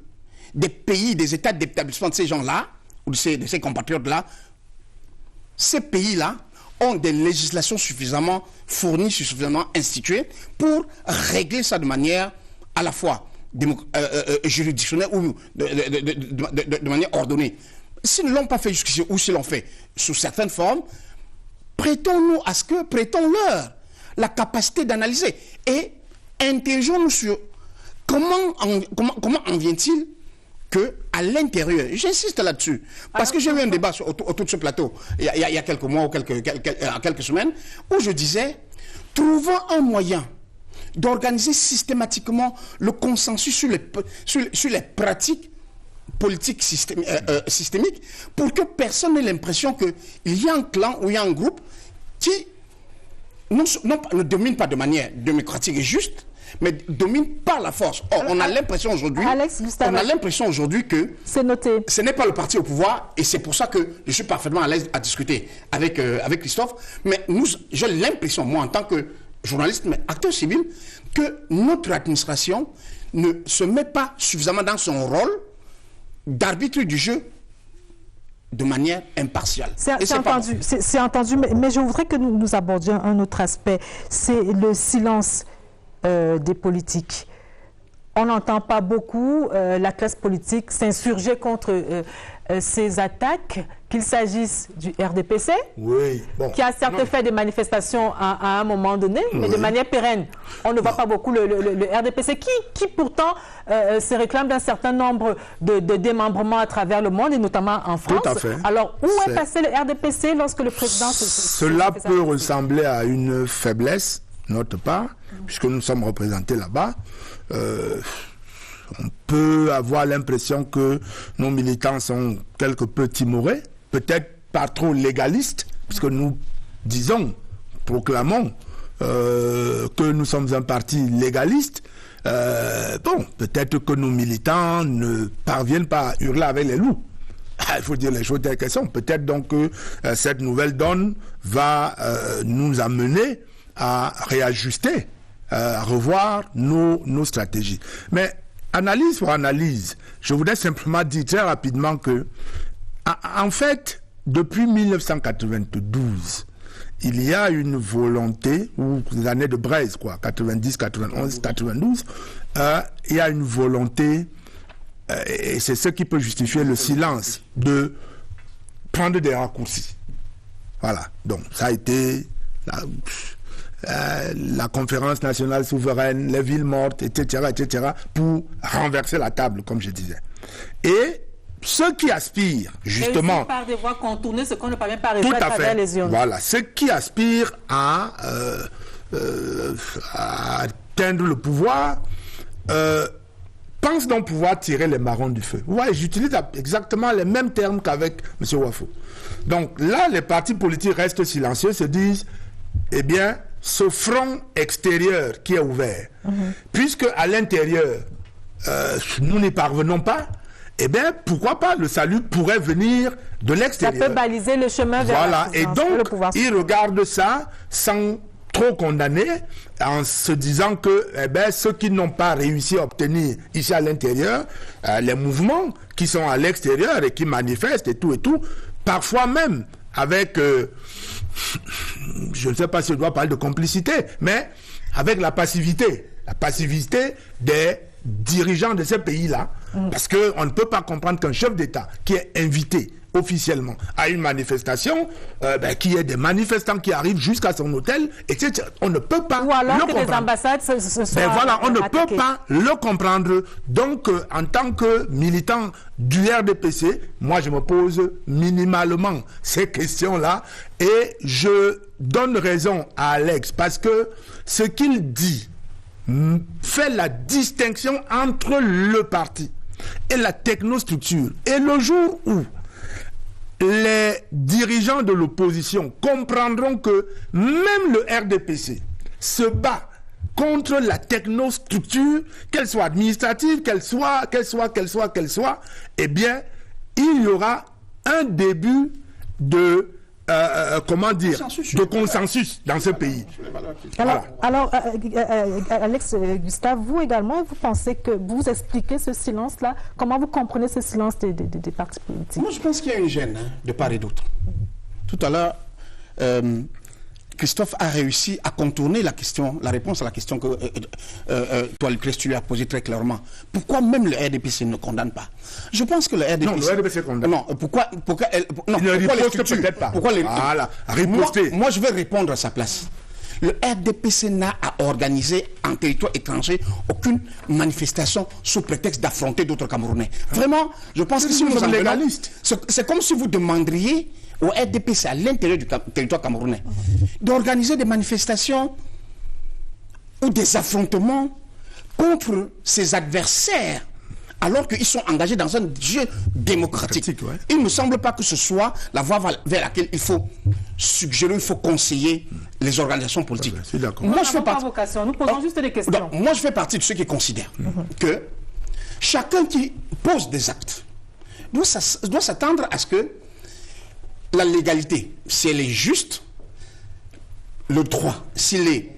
des pays, des états d'établissement de ces gens-là, ou de ces compatriotes-là, ces pays-là ont des législations suffisamment fournies, suffisamment instituées pour régler ça de manière à la fois juridictionnelle ou de manière ordonnée. S'ils ne l'ont pas fait jusqu'ici ou s'ils l'ont fait sous certaines formes, prêtons-leur la capacité d'analyser et interrogeons-nous sur comment en vient-il qu'à l'intérieur, j'insiste là-dessus, parce que j'ai eu un débat autour de ce plateau il y a quelques mois ou quelques semaines, où je disais, trouvons un moyen d'organiser systématiquement le consensus sur les pratiques politiques systémiques pour que personne n'ait l'impression qu'il y a un clan ou il y a un groupe qui ne domine pas de manière démocratique et juste, mais domine par la force. Or, on a l'impression aujourd'hui que c'est noté. Ce n'est pas le parti au pouvoir, et c'est pour ça que je suis parfaitement à l'aise à discuter avec Christophe. Mais j'ai l'impression, moi, en tant que journaliste, mais acteur civil, que notre administration ne se met pas suffisamment dans son rôle d'arbitre du jeu de manière impartiale. C'est entendu, mais je voudrais que nous abordions un autre aspect, c'est le silence des politiques. On n'entend pas beaucoup la classe politique s'insurger contre ces attaques, qu'il s'agisse du RDPC, qui a certes fait des manifestations à un moment donné, mais de manière pérenne. On ne voit pas beaucoup le RDPC, qui pourtant se réclame d'un certain nombre de démembrements à travers le monde, et notamment en France. Tout à fait. Alors, où est passé le RDPC lorsque le président... Cela peut ressembler à une faiblesse, notre part, puisque nous sommes représentés là-bas. On peut avoir l'impression que nos militants sont quelque peu timorés, peut-être pas trop légalistes, puisque nous proclamons que nous sommes un parti légaliste. Peut-être que nos militants ne parviennent pas à hurler avec les loups. Il faut dire les choses telles qu'elles sont. Peut-être donc que cette nouvelle donne va nous amener à réajuster, à revoir nos stratégies. Mais analyse pour analyse, je voudrais simplement dire très rapidement que, en fait, depuis 1992, il y a une volonté, ou les années de braise, 90, 91, 92, il y a une volonté, et c'est ce qui peut justifier le silence, de prendre des raccourcis. Voilà. Donc, ça a été la conférence nationale souveraine, les villes mortes, etc., pour renverser la table, comme je disais. Et ceux qui aspirent, justement... par des voies contournées, ce qu'on ne parvient pas à réussir à travers les urnes. Voilà, ceux qui aspirent à atteindre le pouvoir pensent donc pouvoir tirer les marrons du feu. Ouais, j'utilise exactement les mêmes termes qu'avec M. Wafo. Donc là, les partis politiques restent silencieux, se disent, eh bien, ce front extérieur qui est ouvert, puisque à l'intérieur, nous n'y parvenons pas, eh bien, pourquoi pas, le salut pourrait venir de l'extérieur. Ça peut baliser le chemin vers la et donc, ils regardent ça sans trop condamner, en se disant que ceux qui n'ont pas réussi à obtenir ici à l'intérieur, les mouvements qui sont à l'extérieur et qui manifestent et tout, parfois même avec... je ne sais pas si je dois parler de complicité, mais avec la passivité des dirigeants de ces pays-là, parce qu'on ne peut pas comprendre qu'un chef d'État qui est invité officiellement à une manifestation, qu'il y ait des manifestants qui arrivent jusqu'à son hôtel, etc. On ne peut pas ou alors le que comprendre. les ambassades se soient on ne attaquées. peut pas le comprendre. Donc, en tant que militant du RDPC, moi, je me pose minimalement ces questions-là et je donne raison à Alex parce que ce qu'il dit fait la distinction entre le parti et la technostructure. Et le jour où les dirigeants de l'opposition comprendront que même le RDPC se bat contre la technostructure, qu'elle soit administrative, qu'elle soit, eh bien, il y aura un début de consensus dans ce pays. Alors, Alex, Gustave, vous également, vous pensez que vous expliquez ce silence-là? Comment vous comprenez ce silence des partis politiques? Moi, je pense qu'il y a une gêne de part et d'autre. Tout à l'heure, Christophe a réussi à contourner la réponse à la question que toi, Lucrèce, tu lui as posée très clairement. Pourquoi même le RDPC ne condamne pas? Je pense que le RDPC... Non, le RDPC condamne. Non, pourquoi ne riposte peut-être pas. Pourquoi les... Voilà, riposter. Moi, je vais répondre à sa place. Le RDPC n'a à organiser en territoire étranger aucune manifestation sous prétexte d'affronter d'autres Camerounais. Vraiment, je pense que si vous sommes légalistes, c'est comme si vous demanderiez au RDPC, à l'intérieur du territoire camerounais, d'organiser des manifestations ou des affrontements contre ses adversaires, alors qu'ils sont engagés dans un jeu démocratique. Ouais. Il ne me semble pas que ce soit la voie vers laquelle il faut suggérer, il faut conseiller les organisations politiques. Je suis d'accord. Moi, je fais partie. Nous posons juste des questions. Donc, moi, je fais partie de ceux qui considèrent que chacun qui pose des actes doit s'attendre à ce que la légalité, si elle est juste, le droit, s'il est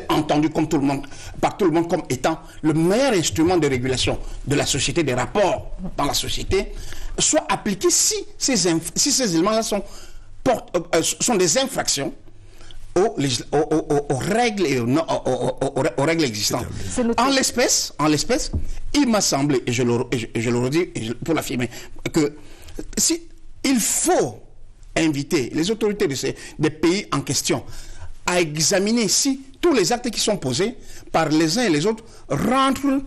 entendu comme tout le monde, par tout le monde comme étant le meilleur instrument de régulation de la société, des rapports dans la société, soit appliqué si ces éléments-là sont des infractions aux règles et aux règles existantes. En l'espèce, il m'a semblé, et je le redis pour l'affirmer, que si il faut inviter les autorités des pays en question à examiner si tous les actes qui sont posés par les uns et les autres rentrent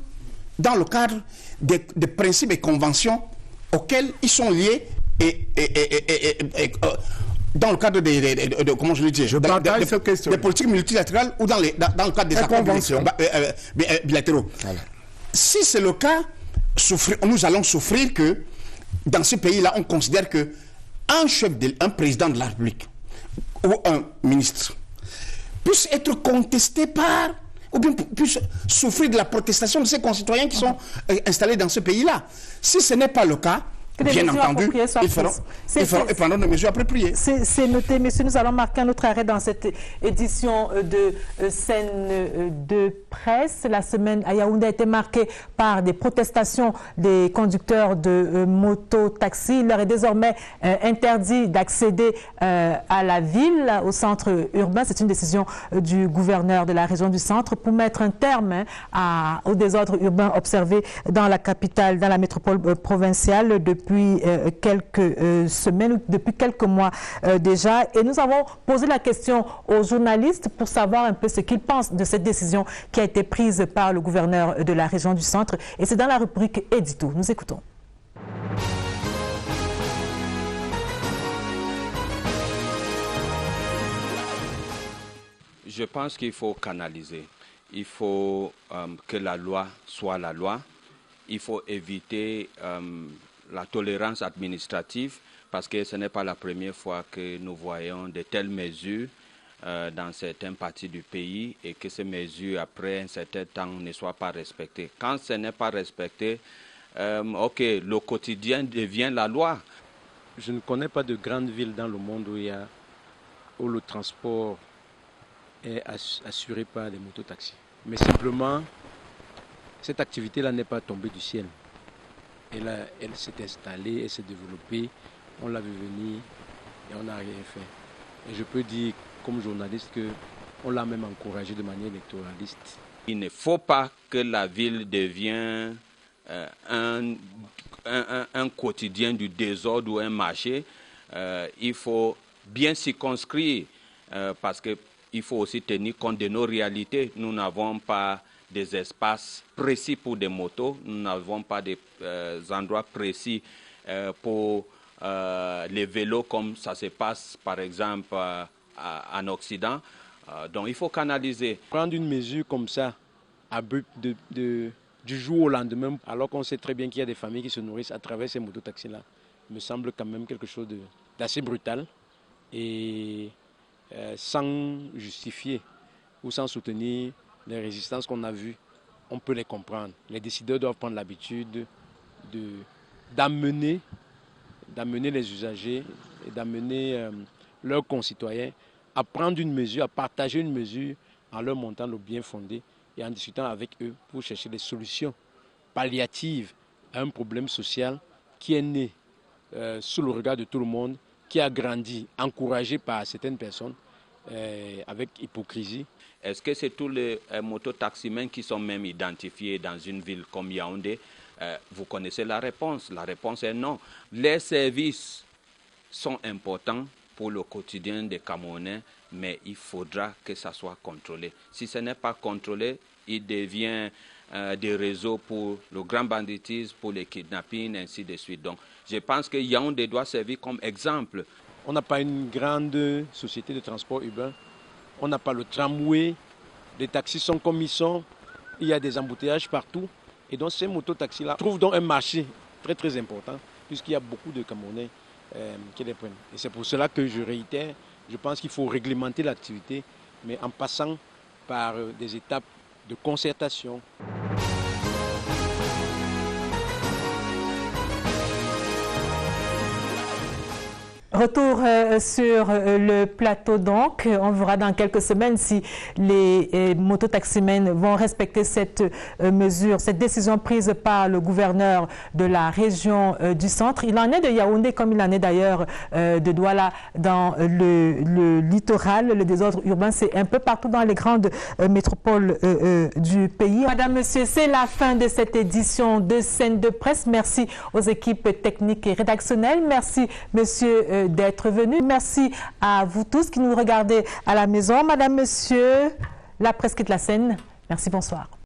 dans le cadre des principes et conventions auxquels ils sont liés dans le cadre comment je le dis, des politiques multilatérales ou dans le cadre des accords bilatéraux. Voilà. Si c'est le cas, nous allons souffrir que dans ce pays-là, on considère que un président de la République ou un ministre puisse être contesté par, ou bien puisse souffrir de la protestation de ses concitoyens qui sont installés dans ce pays-là. Si ce n'est pas le cas, bien entendu, ils prendront des mesures appropriées. C'est noté, messieurs. Nous allons marquer un autre arrêt dans cette édition de Scène de presse. La semaine à Yaoundé a été marquée par des protestations des conducteurs de moto-taxi. Il leur est désormais interdit d'accéder à la ville, au centre urbain. C'est une décision du gouverneur de la région du centre pour mettre un terme au désordre urbain observé dans la capitale, dans la métropole provinciale depuis quelques semaines, ou depuis quelques mois déjà. Et nous avons posé la question aux journalistes pour savoir un peu ce qu'ils pensent de cette décision qui a été prise par le gouverneur de la région du centre. Et c'est dans la rubrique Édito. Nous écoutons. Je pense qu'il faut canaliser. Il faut que la loi soit la loi. Il faut éviter la tolérance administrative, parce que ce n'est pas la première fois que nous voyons de telles mesures dans certaines parties du pays et que ces mesures, après un certain temps, ne soient pas respectées. Quand ce n'est pas respecté, le quotidien devient la loi. Je ne connais pas de grande ville dans le monde où le transport est assuré par des mototaxis. Mais simplement, cette activité-là n'est pas tombée du ciel. Elle s'est installée, elle s'est développée, on l'a vu venir et on n'a rien fait. Et je peux dire, comme journaliste, qu'on l'a même encouragé de manière électoraliste. Il ne faut pas que la ville devienne un quotidien du désordre ou un marché. Il faut bien circonscrire parce qu'il faut aussi tenir compte de nos réalités. Nous n'avons pas des espaces précis pour des motos, nous n'avons pas des endroits précis pour les vélos comme ça se passe par exemple en Occident. Donc il faut canaliser. Prendre une mesure comme ça à but du jour au lendemain, alors qu'on sait très bien qu'il y a des familles qui se nourrissent à travers ces mototaxis-là, me semble quand même quelque chose d'assez brutal et sans justifier ou sans soutenir les résistances qu'on a vues, on peut les comprendre. Les décideurs doivent prendre l'habitude d'amener les usagers et d'amener leurs concitoyens à prendre une mesure, à partager une mesure en leur montrant le bien fondé et en discutant avec eux pour chercher des solutions palliatives à un problème social qui est né sous le regard de tout le monde, qui a grandi, encouragé par certaines personnes avec hypocrisie. Est-ce que c'est tous les mototaximens qui sont même identifiés dans une ville comme Yaoundé? Vous connaissez la réponse. La réponse est non. Les services sont importants pour le quotidien des Camerounais, mais il faudra que ça soit contrôlé. Si ce n'est pas contrôlé, il devient des réseaux pour le grand banditisme, pour les kidnappings, ainsi de suite. Donc, je pense que Yaoundé doit servir comme exemple. On n'a pas une grande société de transport urbain. on n'a pas le tramway, les taxis sont comme ils sont, il y a des embouteillages partout. Et donc ces mototaxis-là trouvent donc un marché très très important, puisqu'il y a beaucoup de Camerounais qui les prennent. Et c'est pour cela que je réitère, je pense qu'il faut réglementer l'activité, mais en passant par des étapes de concertation. Retour sur le plateau donc. On verra dans quelques semaines si les mototaximens vont respecter cette mesure, cette décision prise par le gouverneur de la région du centre. Il en est de Yaoundé comme il en est d'ailleurs de Douala dans le littoral. Le désordre urbain, c'est un peu partout dans les grandes métropoles du pays. Madame, Monsieur, c'est la fin de cette édition de Scène de Presse. Merci aux équipes techniques et rédactionnelles. Merci, Monsieur, d'être venu. Merci à vous tous qui nous regardez à la maison. Madame, Monsieur, la presse quitte la scène. Merci, bonsoir.